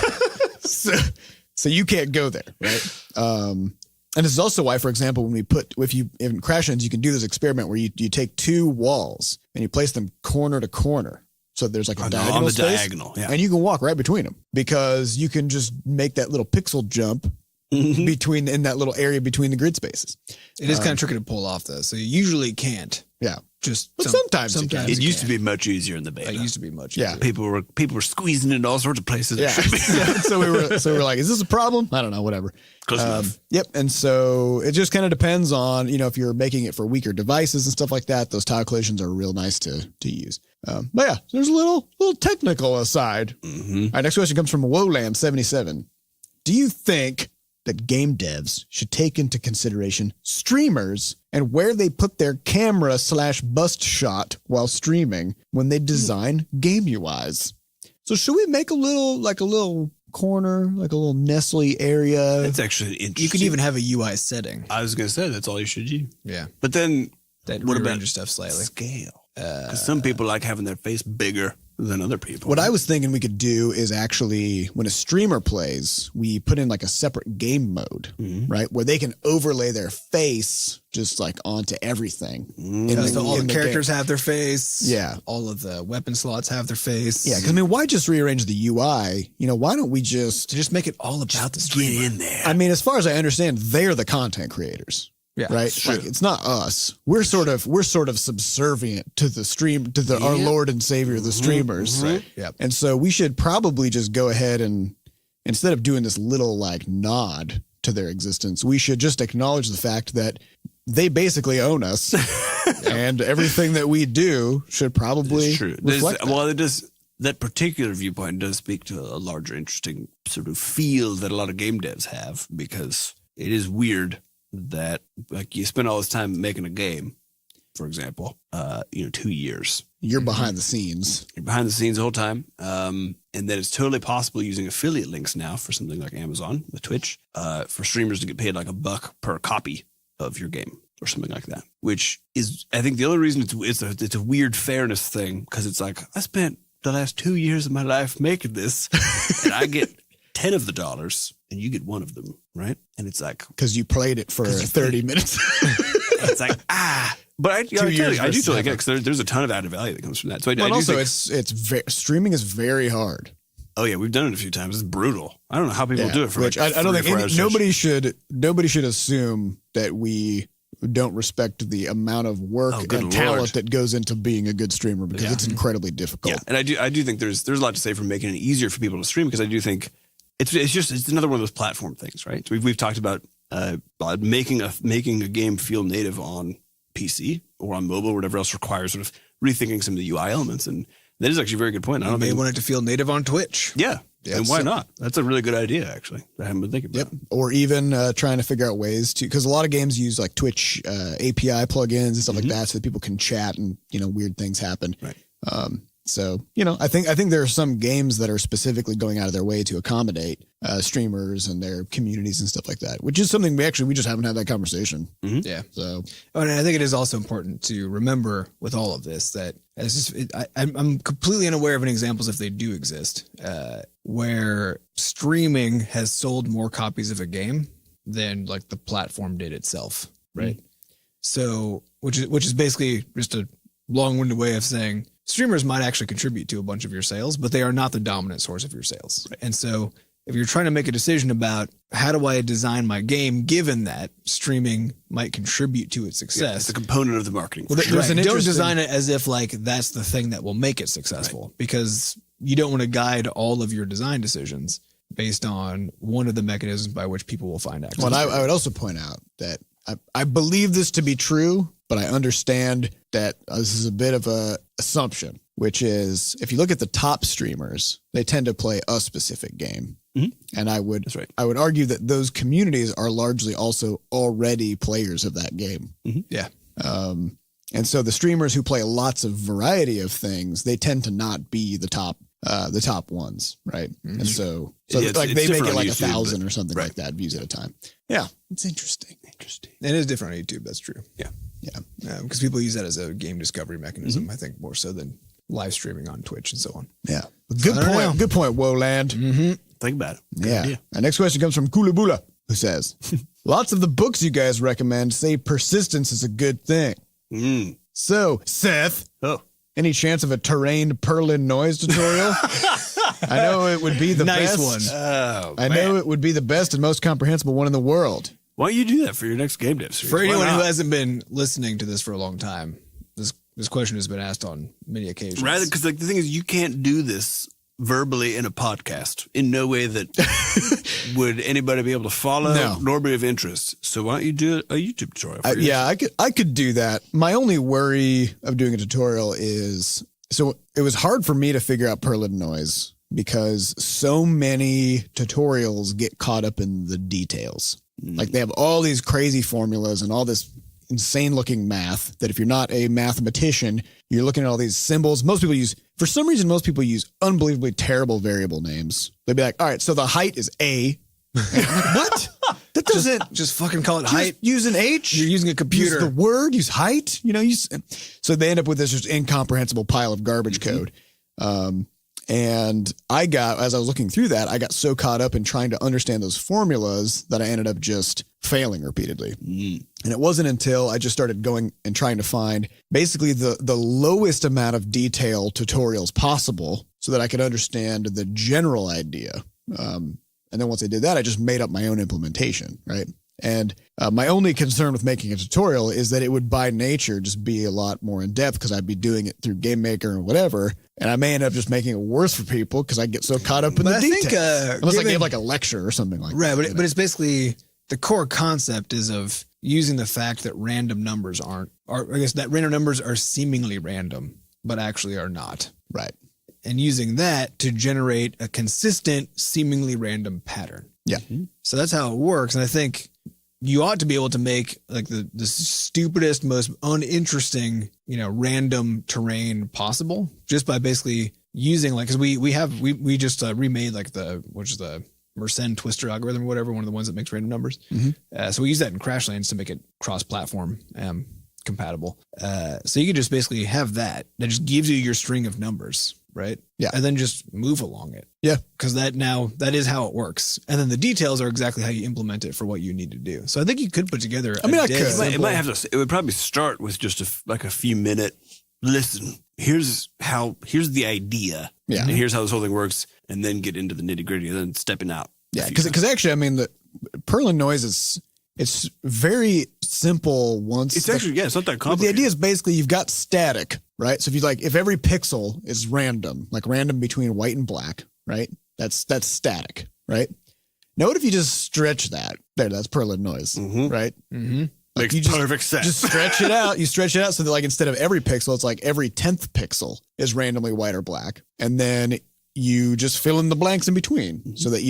So you can't go there, right? And this is also why, for example, when in Crashlands, you can do this experiment where you take two walls and you place them corner to corner. So there's like a diagonal on the space, diagonal, yeah. and you can walk right between them because you can just make that little pixel jump in that little area between the grid spaces. It is kind of tricky to pull off though. So you usually can't. Yeah. But sometimes it can. It used to be much easier in the beta. It used to be much. Yeah. easier. People were squeezing into all sorts of places. Yeah. It should be. so we were like, is this a problem? I don't know, whatever. Close enough. Yep. And so it just kind of depends on, if you're making it for weaker devices and stuff like that, those tile collisions are real nice to use. But yeah, there's a little technical aside. Mm-hmm. All right. Next question comes from Woland77. Do you think that game devs should take into consideration streamers and where they put their camera / bust shot while streaming when they design game UIs? So should we make a little corner, like a little Nestle area? That's actually interesting. You could even have a UI setting. I was going to say that's all you should do. Yeah. But then That what about rearranges stuff slightly. scale? Because some people like having their face bigger than other people. What I was thinking we could do is actually, when a streamer plays, we put in like a separate game mode, right? Where they can overlay their face just like onto everything. So all the in characters have their face. Yeah. All of the weapon slots have their face. Yeah, because why just rearrange the UI? Why don't we just make it all about the get streamer. in there. I mean, as far as I understand, they're the content creators. Yeah, right. it's true. Like, it's not us. We're sort of subservient to the our Lord and Savior, the streamers. Right. Yep. And so we should probably just go ahead and, instead of doing this little like nod to their existence, we should just acknowledge the fact that they basically own us, and everything that we do should probably It's true. reflect that. Well, it does. That particular viewpoint does speak to a larger, interesting sort of field that a lot of game devs have, because it is weird that like you spend all this time making a game, for example, 2 years. You're behind the scenes. You're behind the scenes the whole time. And then it's totally possible using affiliate links now for something like Amazon, with Twitch, for streamers to get paid like $1 per copy of your game or something like that, which is, I think the only reason it's a weird fairness thing, because it's like, I spent the last 2 years of my life making this and I get 10 of the dollars and you get 1 of them, right? And it's like, because you played it for 30 minutes. it's like, but I do totally get it, because there's a ton of added value that comes from that. So But also, streaming is very hard. oh yeah, we've done it a few times. It's brutal. I don't know how people do it for which like I don't 3 or 4 think hours. nobody should assume that we don't respect the amount of work Oh, and good talent Lord. that goes into being a good streamer, because it's incredibly difficult. Yeah, and I do think there's a lot to say for making it easier for people to stream, because I do think it's another one of those platform things, right? So we've talked about making a game feel native on PC or on mobile or whatever else requires sort of rethinking some of the UI elements, and that is actually a very good point. I don't They think want it to feel native on Twitch. yeah. Yeah, And why so- not? That's a really good idea, actually. I haven't been thinking about. Yep. Or even trying to figure out ways to, because a lot of games use like Twitch API plugins and stuff like that, so that people can chat and weird things happen. Right. So I think there are some games that are specifically going out of their way to accommodate streamers and their communities and stuff like that, which is something we just haven't had that conversation. Yeah. So And I think it is also important to remember with all of this that I'm completely unaware of any examples, if they do exist, where streaming has sold more copies of a game than like the platform did itself, right? So, which is basically just a long-winded way of saying streamers might actually contribute to a bunch of your sales, but they are not the dominant source of your sales. Right. And so if you're trying to make a decision about how do I design my game, given that streaming might contribute to its success, It's a component of the marketing. Well, for sure. there's an don't interesting- design it as if like that's the thing that will make it successful, because you don't want to guide all of your design decisions based on one of the mechanisms by which people will find access. Well, I would also point out that I believe this to be true, but I understand that this is a bit of a assumption, which is if you look at the top streamers, they tend to play a specific game. And I would argue that those communities are largely also already players of that game. Yeah. And so the streamers who play lots of variety of things, they tend to not be the top ones, right? And so Yeah, like it's they make different it on like YouTube, 1,000 but- or something like that views at a time. Yeah, it's interesting. It is different on YouTube. That's true. Yeah. Because people use that as a game discovery mechanism, I think, more so than live streaming on Twitch and so on. Yeah, good I don't know. point. Good point, Woland. Think about it. Good Yeah. idea. Our next question comes from Kulabula, who says, lots of the books you guys recommend say persistence is a good thing. So, Seth, any chance of a terrain Perlin noise tutorial? I know it would be the Nice best. one. Oh, I know it would be the best and most comprehensible one in the world. Why don't you do that for your next game dev series? For Why anyone who not? hasn't been listening to this for a long time, this question has been asked on many occasions. Rather, because like the thing is, you can't do this verbally in a podcast in no way that would anybody be able to follow, No. nor be of interest. So why don't you do a YouTube tutorial? For yours? Yeah, I could do that. My only worry of doing a tutorial is, so it was hard for me to figure out Perlin noise because so many tutorials get caught up in the details. Like they have all these crazy formulas and all this insane looking math that if you're not a mathematician, you're looking at all these symbols. For some reason, most people use unbelievably terrible variable names. They'd be like, all right, so the height is A. I'm like, what? That doesn't Just fucking call it just height. use an H. You're using a computer. Use the word, use height, so they end up with this just incomprehensible pile of garbage code. And as I was looking through that, I got so caught up in trying to understand those formulas that I ended up just failing repeatedly. And it wasn't until I just started going and trying to find basically the lowest amount of detail tutorials possible so that I could understand the general idea. And then once I did that, I just made up my own implementation, right? And my only concern with making a tutorial is that it would by nature just be a lot more in depth because I'd be doing it through Game Maker or whatever. And I may end up just making it worse for people because I get so caught up in the I think, details. Unless I given- gave like a lecture or something like Right, that. but it's basically the core concept is of using the fact that random numbers that random numbers are seemingly random, but actually are not. Right. And using that to generate a consistent, seemingly random pattern. Yeah. So that's how it works. And I think you ought to be able to make like the stupidest, most uninteresting, random terrain possible just by basically using like, cause we just remade like which is the Mersenne twister algorithm or whatever, one of the ones that makes random numbers. So we use that in Crashlands to make it cross-platform compatible. So you could just basically have that just gives you your string of numbers, right? Yeah. And then just move along it. Yeah. Because that is how it works. And then the details are exactly how you implement it for what you need to do. So I think you could put together It might have to. It would probably start with just a few minute listen. Here's the idea. Yeah. And here's how this whole thing works, and then get into the nitty gritty, and then stepping out. Yeah, because actually, I mean, the Perlin noise it's very simple. Once it's actually it's not that but complicated. the idea is basically you've got static, right? So if every pixel is random, like random between white and black, right? That's static, right? Now, what if you just stretch that? That's Perlin noise, right? Mm-hmm. Makes you perfect sense. Just stretch it out. You stretch it out so that like instead of every pixel, it's like every 10th pixel is randomly white or black. And then you just fill in the blanks in between so that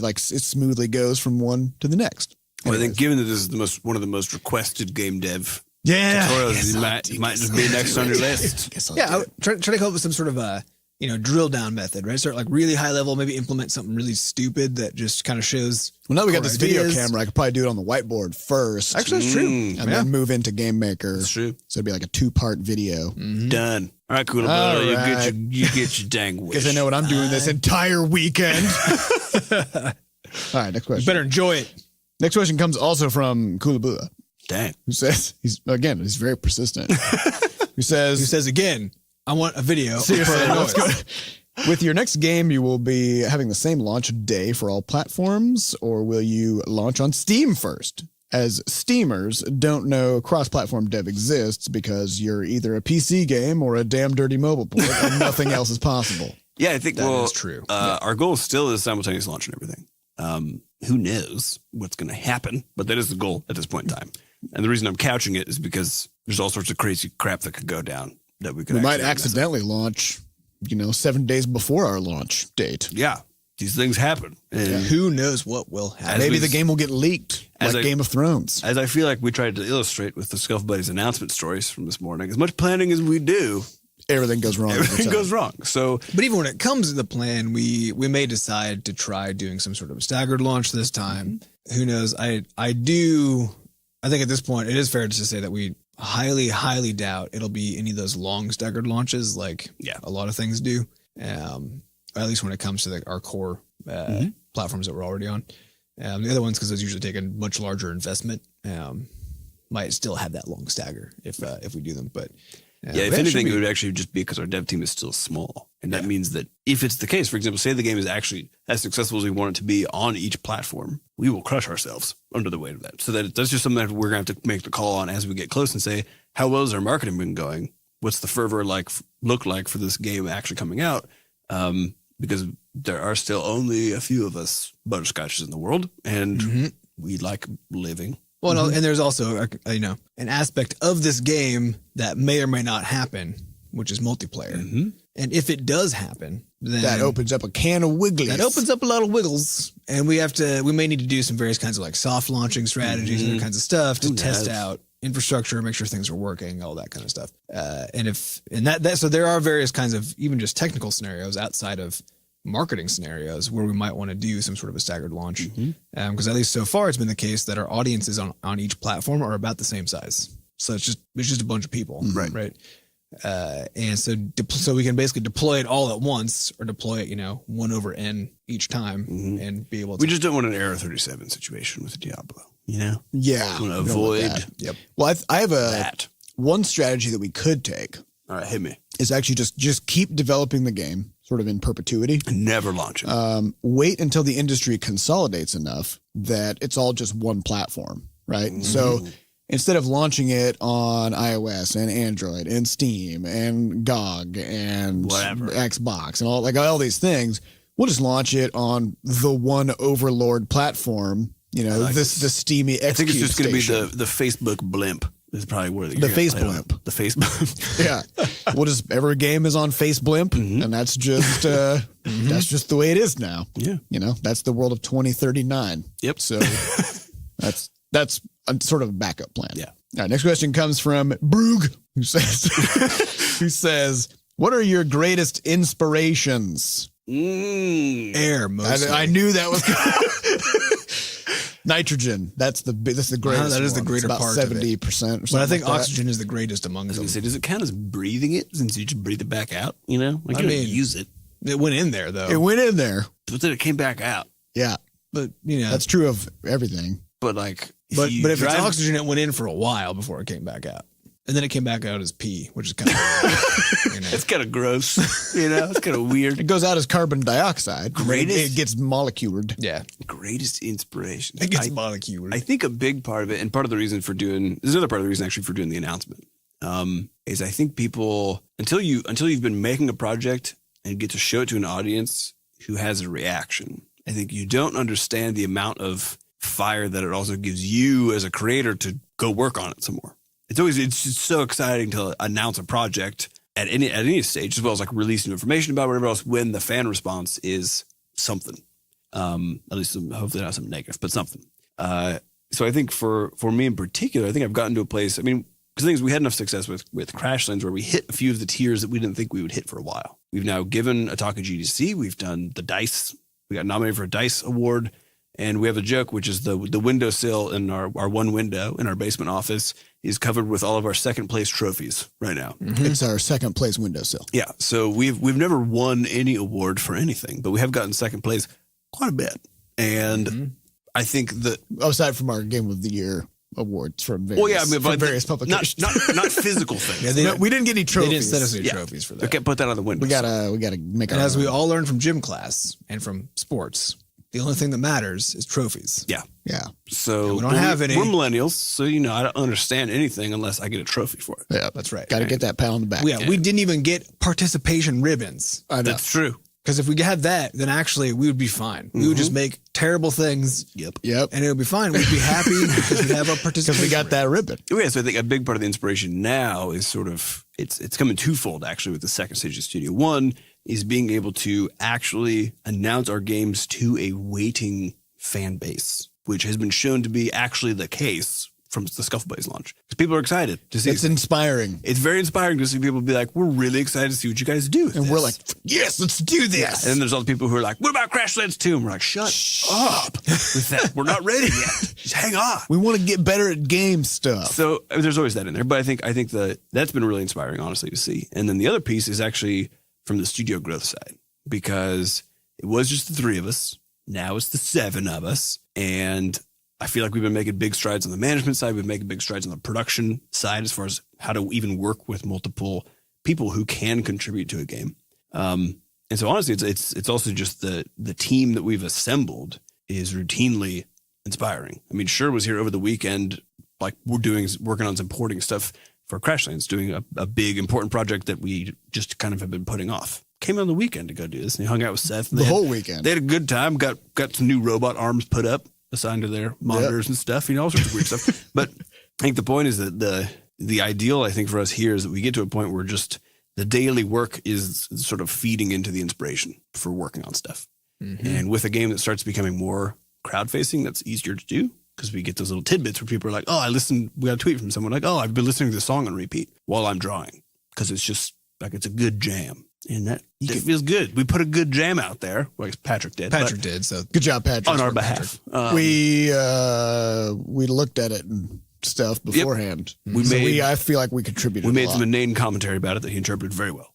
like it smoothly goes from one to the next. Well, I think given that this is one of the most requested game dev Yeah. tutorials, it might just be next on your list. I would try to come up with some sort of a drill down method, right? Start like really high level, maybe implement something really stupid that just kind of shows. Well, now we got core this video ideas. camera. I could probably do it on the whiteboard first. Actually, that's true. And then move into Game Maker. That's true. So it'd be like a 2-part video. Done. All right, cool. All You right. get your dang wish. Because I know what I'm doing this entire weekend. All right, next question. Better enjoy it. Next question comes also from CwB, Dang. who says he's very persistent. Who says Again, I want a video. seriously, let's go. With your next game, you will be having the same launch day for all platforms, or will you launch on Steam first? As Steamers don't know cross-platform dev exists because you're either a PC game or a damn dirty mobile port, and nothing else is possible. Yeah, I think That is true. Our goal still is simultaneous launch and everything. Who knows what's going to happen, but that is the goal at this point in time. And the reason I'm couching it is because there's all sorts of crazy crap that could go down that we could. We might actually mess up. accidentally launch, 7 days before our launch date. Yeah, these things happen. And Who knows what will happen? Maybe the game will get leaked, like Game of Thrones. as I feel like we tried to illustrate with the Scuff Buddies announcement stories from this morning, as much planning as we do, Everything goes wrong. every everything time. goes wrong. So But even when it comes to the plan, we may decide to try doing some sort of a staggered launch this time. Who knows? I think at this point it is fair to say that we highly, highly doubt it'll be any of those long staggered launches like a lot of things do. At least when it comes to our core platforms that we're already on. The other ones, because those usually take a much larger investment, might still have that long stagger if we do them. But if anything, it would actually just be because our dev team is still small. And that means that if it's the case, for example, say the game is actually as successful as we want it to be on each platform, we will crush ourselves under the weight of that. So that's just something that we're going to have to make the call on as we get close and say, how well has our marketing been going? What's the fervor look like for this game actually coming out? Because there are still only a few of us butterscotches in the world, and we like living. Well, no, and there's also an aspect of this game that may or may not happen, which is multiplayer. And if it does happen, then That opens up a can of wigglies. that opens up a lot of wiggles, and we may need to do some various kinds of like soft launching strategies and other kinds of stuff to test out infrastructure, make sure things are working, all that kind of stuff. So there are various kinds of even just technical scenarios outside of marketing scenarios where we might want to do some sort of a staggered launch. Because at least so far it's been the case that our audiences on each platform are about the same size. So it's just a bunch of people. Right. And so we can basically deploy it all at once or deploy it, 1 over n each time and be able to. We just don't want an Error 37 situation with Diablo, Yeah. We want to we don't want avoid that. Yep. Well, I have that. one strategy that we could take All right, hit me. is actually just keep developing the game sort of in perpetuity. Never launch it. Wait until the industry consolidates enough that it's all just one platform, right? So instead of launching it on iOS and Android and Steam and GOG and Whatever. Xbox and all these things, we'll just launch it on the one overlord platform, the steamy X. I think it's just going to be the Facebook blimp. Is probably where The face blimp. The face blimp. Yeah. We'll just every game is on Face Blimp, and that's just that's just the way it is now. Yeah. That's the world of 2039. Yep. So that's that's a sort of a backup plan. Yeah. All right, next question comes from Brug, who says, what are your greatest inspirations? Air, mostly. I knew that was nitrogen. That's the greatest. That is the one. greater it's about part of it. 70% or something. But I think like that. oxygen is the greatest among I was them. going to say, does it count as breathing it since you just breathe it back out? You know, like I you don't mean- use it, It went in there though. It went in there. but then it came back out. Yeah, But that's true of everything. But like, but you if it's drive- oxygen, it went in for a while before it came back out, and then it came back out as pee, which is kind of it's kind of gross. You know, it's kind of weird. It goes out as carbon dioxide. Greatest- It gets moleculed. yeah, Greatest inspiration. it gets molecular. I think a big part of it, and part of the reason for doing, there's another part of the reason actually for doing the announcement, is I think people, until you've been making a project and get to show it to an audience who has a reaction, I think you don't understand the amount of fire that it also gives you as a creator to go work on it some more. It's just so exciting to announce a project at any stage, as well as like releasing information about whatever else, when the fan response is something. At least hopefully not something negative, but something. So I think for me in particular, I think I've gotten to a place, I mean, because the thing is, we had enough success with Crashlands where we hit a few of the tiers that we didn't think we would hit for a while. We've now given a talk at GDC. We've done the DICE. We got nominated for a DICE award. And we have a joke, which is the windowsill in our one window in our basement office is covered with all of our second place trophies right now. It's our second place windowsill. Yeah. So we've never won any award for anything, but we have gotten second place quite a bit. And I think that, Aside from our Game of the Year awards from various, from various publications. not physical things. Yeah, No, we didn't get any they trophies. didn't set us any Yeah. trophies for that. We can't put that on the window. We gotta make our And as own. we all learned from gym class and from sports, the only thing that matters is trophies. Yeah. Yeah. So we don't have any. We're millennials, so I don't understand anything unless I get a trophy for it. Yeah. That's right. Got to get that pat on the back. Yeah, we didn't even get participation ribbons. I know. That's true. Because if we had that, then actually we would be fine. We would just make terrible things Yep. Yep. and it would be fine. We'd be happy because we'd have our participation. Because we got that ribbon. Yeah, so I think a big part of the inspiration now is sort of it's coming twofold actually with the second stage of Studio. One is being able to actually announce our games to a waiting fan base, which has been shown to be actually the case from the Scuffle Buddies launch. Because people are excited to see. It's inspiring. It's very inspiring to see people be like, we're really excited to see what you guys do with And this. we're like, yes, let's do this. Yeah. And then there's all the people who are like, what about Crashlands 2? And we're like, shut up with that. We're not ready yet. Just hang on. We want to get better at game stuff. So there's always that in there. But I think that's been really inspiring, honestly, to see. And then the other piece is actually from the studio growth side, because it was just the three of us. Now it's the 7 of us. And I feel like we've been making big strides on the management side. We've been making big strides on the production side as far as how to even work with multiple people who can contribute to a game. And so honestly, it's also just the team that we've assembled is routinely inspiring. I mean, Sher was here over the weekend, like working on some porting stuff for Crashlands, doing a big important project that we just kind of have been putting off. Came on the weekend to go do this, and he hung out with Seth. The whole weekend. They had a good time. Got some new robot arms put up, assigned to their monitors and stuff, all sorts of weird stuff. But I think the point is that the ideal, I think, for us here is that we get to a point where just the daily work is sort of feeding into the inspiration for working on stuff. And with a game that starts becoming more crowd facing, that's easier to do because we get those little tidbits where people are like, oh, we got a tweet from someone like, oh, I've been listening to this song on repeat while I'm drawing because it's just like it's a good jam. And that feels good. We put a good jam out there. Well, I guess Patrick did. Patrick did. So Good job, Patrick. On our behalf. We looked at it and stuff beforehand. I feel like we contributed. We made a lot. some inane commentary about it that he interpreted very well.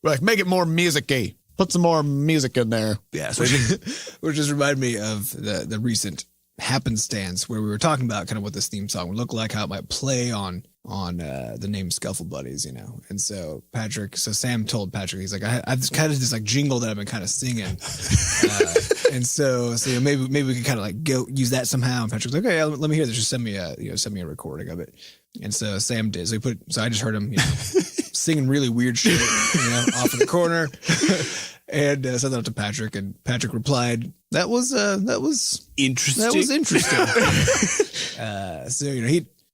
We're like, make it more music-y. Put some more music in there. Yeah. So I think which just reminded me of the recent happenstance where we were talking about kind of what this theme song would look like, how it might play on the name Scuffle Buddies, And so Sam told Patrick, he's like, I've kind of this like jingle that I've been kind of singing. And so maybe we could kind of like go use that somehow. And Patrick's like, okay, let me hear this. Just send me a recording of it. And so Sam did. So I just heard him, singing really weird shit, off in the corner. And sent that up to Patrick, and Patrick replied, "That was interesting. That was interesting." So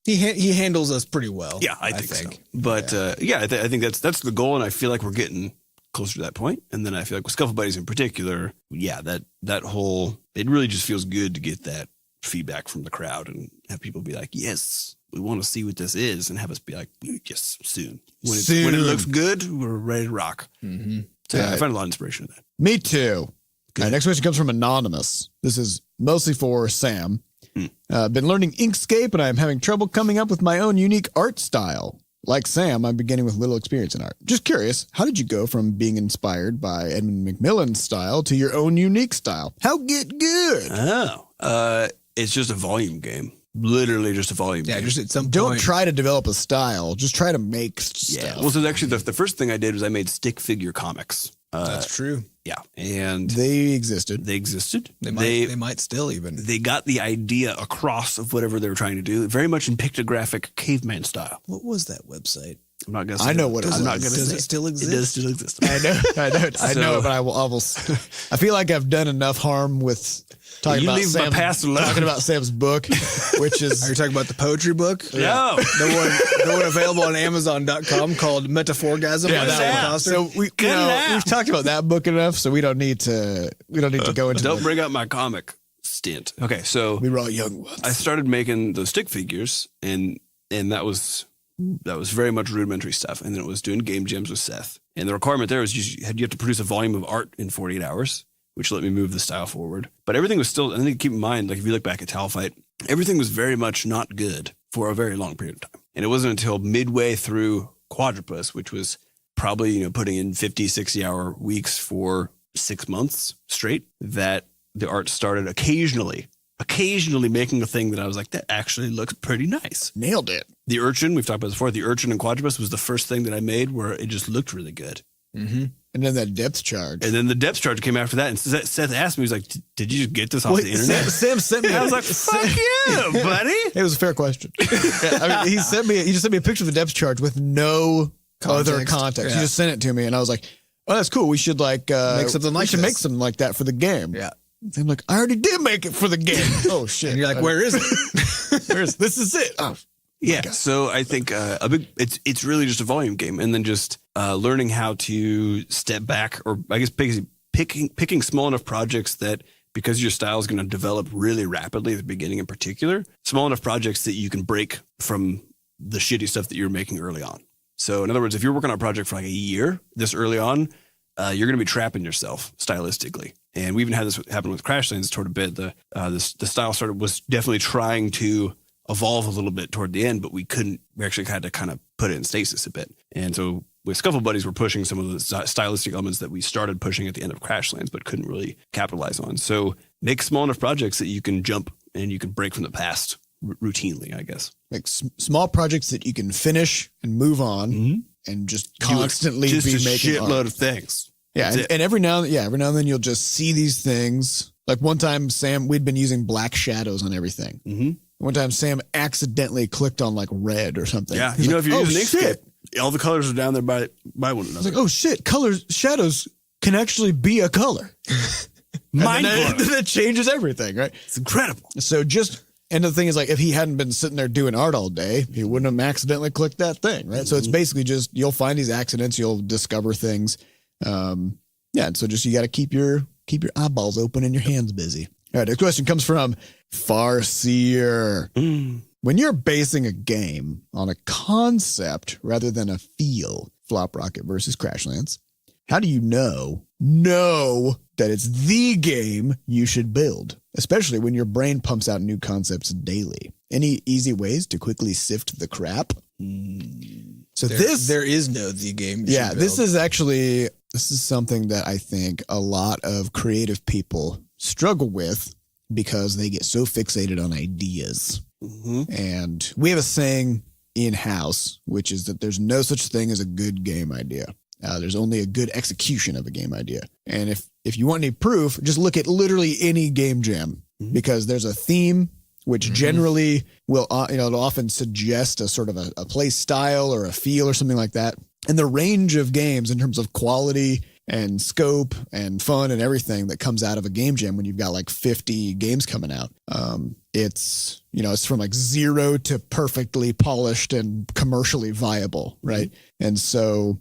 he handles us pretty well. Yeah, I think so. But I think that's the goal, and I feel like we're getting closer to that point. And then I feel like with Scuffle Buddies in particular, that whole, it really just feels good to get that feedback from the crowd and have people be like, yes, we want to see what this is, and have us be like, yes, soon. When it looks good, we're ready to rock. Mm-hmm. So I find a lot of inspiration in that. Me too. Next question comes from Anonymous. This is mostly for Sam. Been learning Inkscape, and I'm having trouble coming up with my own unique art style. Like Sam, I'm beginning with little experience in art. Just curious, how did you go from being inspired by Edmund Macmillan's style to your own unique style? How get good? Oh, it's just a volume game. Literally just a volume game. Yeah, just at some point. Don't try to develop a style. Just try to make stuff. Yeah. Well, so actually the first thing I did was I made stick figure comics. That's true. Yeah. And they existed. They might still even. They got the idea across of whatever they were trying to do, very much in pictographic caveman style. What was that website? I'm not gonna say I know what it was. I'm not gonna Does say it still exist? It does still exist. I know, but I will. I feel like I've done enough harm with talking You about leave my past alone. talking about Sam's book, which is Are you talking about the poetry book? No. The one available on Amazon.com called Metaphorgasm. yeah, by that Sam one. Coster. So it we've talked about that book enough, so we don't need to go into. Don't bring up my comic stint. Okay, so We were all young ones. I started making those stick figures, and that was very much rudimentary stuff. And then it was doing game jams with Seth. And the requirement there was you have to produce a volume of art in 48 hours, which let me move the style forward. But everything was still, and then keep in mind, like if you look back at Talfight, everything was very much not good for a very long period of time. And it wasn't until midway through Quadrupus, which was probably, putting in 50, 60-hour weeks for 6 months straight, that the art started occasionally making a thing that I was like, that actually looks pretty nice. Nailed it. The Urchin, we've talked about this before, the Urchin in Quadrupus was the first thing that I made where it just looked really good. Mm-hmm. And then that depth charge. And then the depth charge came after that. And Seth asked me, he was like, did you just get this off the internet? Sam sent me. I was like, fuck you, buddy. It was a fair question. He just sent me a picture of the depth charge with no other context. Yeah. He just sent it to me, and I was like, "Oh, that's cool. We should make something like this. make something like that for the game." Yeah. I'm like, I already did make it for the game. Oh shit! And you're like, where is it? This is it. Oh, Yeah. So I think it's really just a volume game, and then just learning how to step back, or I guess picking small enough projects that, because your style is going to develop really rapidly at the beginning in particular, small enough projects that you can break from the shitty stuff that you're making early on. So in other words, if you're working on a project for like a year this early on, you're going to be trapping yourself stylistically. And we even had this happen with Crashlands toward a bit. The style was definitely trying to evolve a little bit toward the end, but we couldn't. We actually had to kind of put it in stasis a bit. And so with Scuffle Buddies, we're pushing some of the stylistic elements that we started pushing at the end of Crashlands, but couldn't really capitalize on. So make small enough projects that you can jump and you can break from the past routinely, I guess. Like small projects that you can finish and move on, and just constantly just be a making shitload art. of things. Yeah, and every now and then you'll just see these things. Like one time, Sam, we'd been using black shadows on everything. Mm-hmm. One time, Sam accidentally clicked on like red or something. Yeah, He's if you're using shit. Inkscape, all the colors are down there by one I was another. like, oh shit, shadows can actually be a color. Mind And blowing. that changes everything, right? It's incredible. So and the thing is, like, if he hadn't been sitting there doing art all day, he wouldn't have accidentally clicked that thing, right? So it's basically just, you'll find these accidents, you'll discover things. And so just, you got to keep your eyeballs open and your hands busy. All right, the question comes from Farseer. When you're basing a game on a concept rather than a feel, Flop Rocket versus Crashlands, how do you know that it's the game you should build, especially when your brain pumps out new concepts daily? Any easy ways to quickly sift the crap? So There is no the game. you should this build. this is something that I think a lot of creative people struggle with because they get so fixated on ideas. And we have a saying in-house, which is that there's no such thing as a good game idea. There's only a good execution of a game idea. And if you want any proof, just look at literally any game jam, because there's a theme which generally will, it'll often suggest a sort of a play style or a feel or something like that. And the range of games in terms of quality and scope and fun and everything that comes out of a game jam when you've got like 50 games coming out, it's from like 0 to perfectly polished and commercially viable, right? And so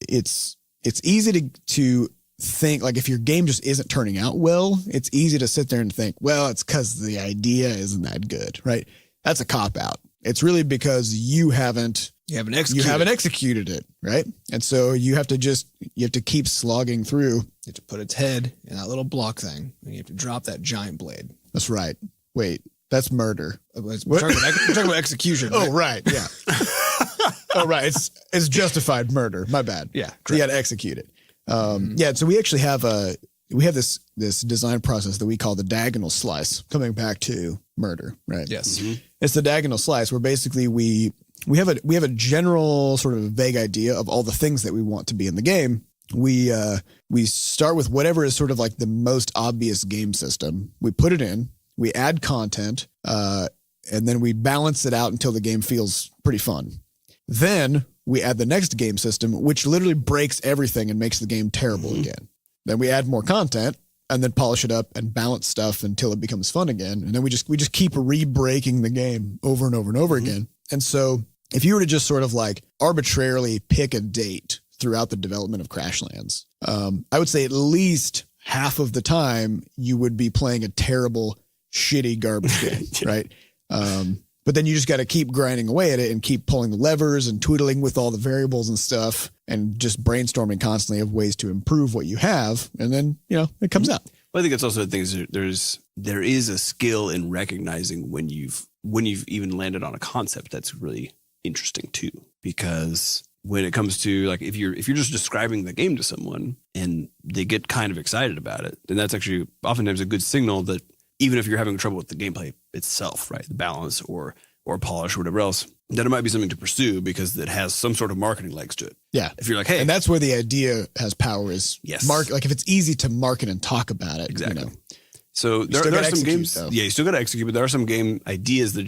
it's easy to think, like if your game just isn't turning out well, it's easy to sit there and think, well, it's because the idea isn't that good, right? That's a cop out. It's really because you haven't executed it, right? And so you have to keep slogging through. You have to put its head in that little block thing, and you have to drop that giant blade. That's right. Wait, that's murder. We're talking about execution. Oh, right. Yeah. Oh, right. It's justified murder. My bad. Yeah. You got to execute it. Yeah. So we actually have this design process that we call the diagonal slice, coming back to murder, right? Yes. Mm-hmm. It's the diagonal slice where basically we have a general sort of vague idea of all the things that we want to be in the game. We start with whatever is sort of like the most obvious game system. We put it in, we add content, and then we balance it out until the game feels pretty fun. Then we add the next game system, which literally breaks everything and makes the game terrible again. Then we add more content and then polish it up and balance stuff until it becomes fun again. And then we just keep re-breaking the game over and over and over again. And so if you were to just sort of like arbitrarily pick a date throughout the development of Crashlands, I would say at least half of the time you would be playing a terrible, shitty garbage game, right? But then you just got to keep grinding away at it and keep pulling the levers and twiddling with all the variables and stuff and just brainstorming constantly of ways to improve what you have. And then, it comes out. Well, I think it's also the thing is there is a skill in recognizing when you've even landed on a concept that's really interesting too, because when it comes to like, if you're just describing the game to someone and they get kind of excited about it, then that's actually oftentimes a good signal that even if you're having trouble with the gameplay itself, right, the balance or polish or whatever else, then it might be something to pursue because it has some sort of marketing legs to it. Yeah. If you're like, hey. And that's where the idea has power is like if it's easy to market and talk about it. Exactly. So there are some games. Though. Yeah, you still got to execute, but there are some game ideas that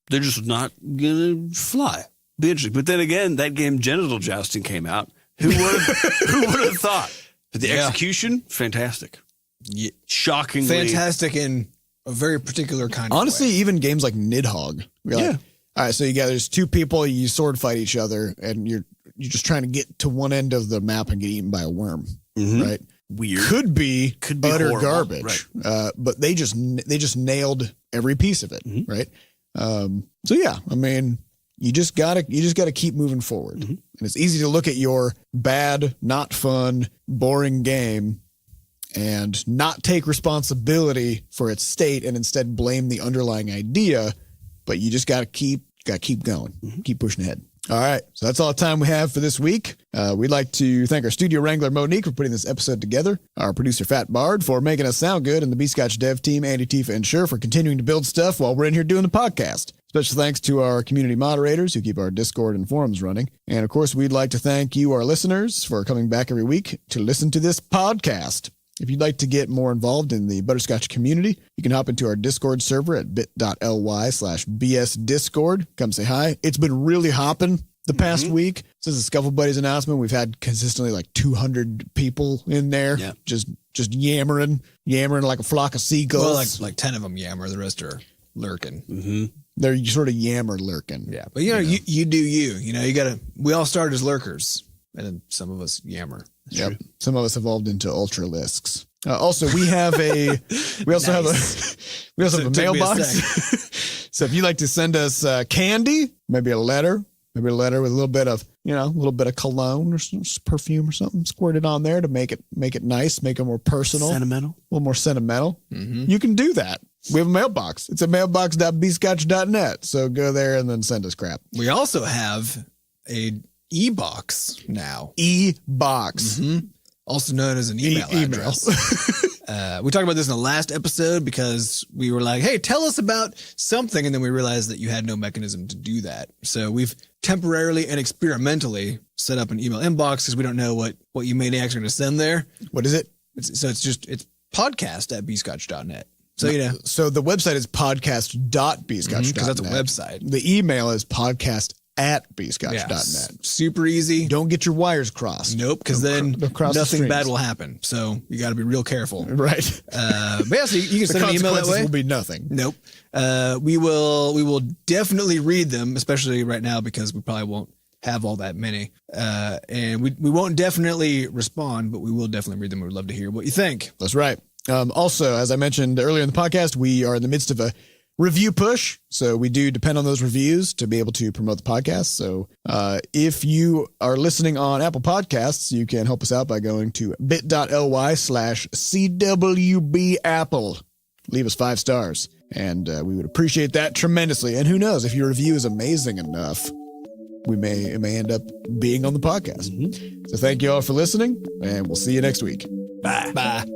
they're just not going to fly. Be interesting. But then again, that game Genital Jousting came out. Who would have thought? But the execution, fantastic. Yeah. Shockingly. Fantastic in a very particular kind of Honestly, way. even games like Nidhogg. Like, all right, so there's two people, you sword fight each other, and you're just trying to get to one end of the map and get eaten by a worm, right? Weird. Could be utter horrible. garbage, right. But they just nailed every piece of it, right? So yeah, I mean, you just gotta keep moving forward, and it's easy to look at your bad, not fun, boring game and not take responsibility for its state and instead blame the underlying idea. But you just got to keep going, keep pushing ahead. All right. So that's all the time we have for this week. We'd like to thank our studio wrangler, Monique, for putting this episode together, our producer, Fat Bard, for making us sound good, and the B-Scotch dev team, Andy, Tifa, and Sher, for continuing to build stuff while we're in here doing the podcast. Special thanks to our community moderators who keep our Discord and forums running. And of course, we'd like to thank you, our listeners, for coming back every week to listen to this podcast. If you'd like to get more involved in the Butterscotch community, you can hop into our Discord server at bit.ly/bsdiscord. Come say hi. It's been really hopping the past week. Since the Scuffle Buddies announcement, we've had consistently like 200 people in there, just yammering like a flock of seagulls. Well, like 10 of them yammer. The rest are lurking. They're sort of yammer lurking. Yeah, but you do you. You gotta. We all started as lurkers, and then some of us yammer. Yep. Some of us evolved into ultralisks. Also, we have a mailbox. So if you'd like to send us candy, maybe a letter with a little bit of cologne or some perfume or something squirted on there to make it nice, make it more personal, a little more sentimental. You can do that. We have a mailbox. It's at mailbox.bscotch.net. So go there and then send us crap. We also have a e-box now. E-box. Also known as an email address. We talked about this in the last episode because we were like, hey, tell us about something. And then we realized that you had no mechanism to do that. So we've temporarily and experimentally set up an email inbox because we don't know what you maniacs are going to send there. What is it? It's podcast@bscotch.net. So, So the website is podcast.bscotch.net. Because that's a website. The email is podcast@bscotch.net. Yeah, super easy. Don't get your wires crossed. Nope, because then nothing the bad will happen. So you got to be real careful. Right. But yeah, so you can send an email that way. Will be nothing. Nope. We will definitely read them, especially right now because we probably won't have all that many. And we won't definitely respond, but we will definitely read them. We'd love to hear what you think. That's right. Also, as I mentioned earlier in the podcast, we are in the midst of a review push. So we do depend on those reviews to be able to promote the podcast. So if you are listening on Apple Podcasts, you can help us out by going to bit.ly/CwB Apple. Leave us 5 stars. And we would appreciate that tremendously. And who knows, if your review is amazing enough, it may end up being on the podcast. So thank you all for listening, and we'll see you next week. Bye. Bye.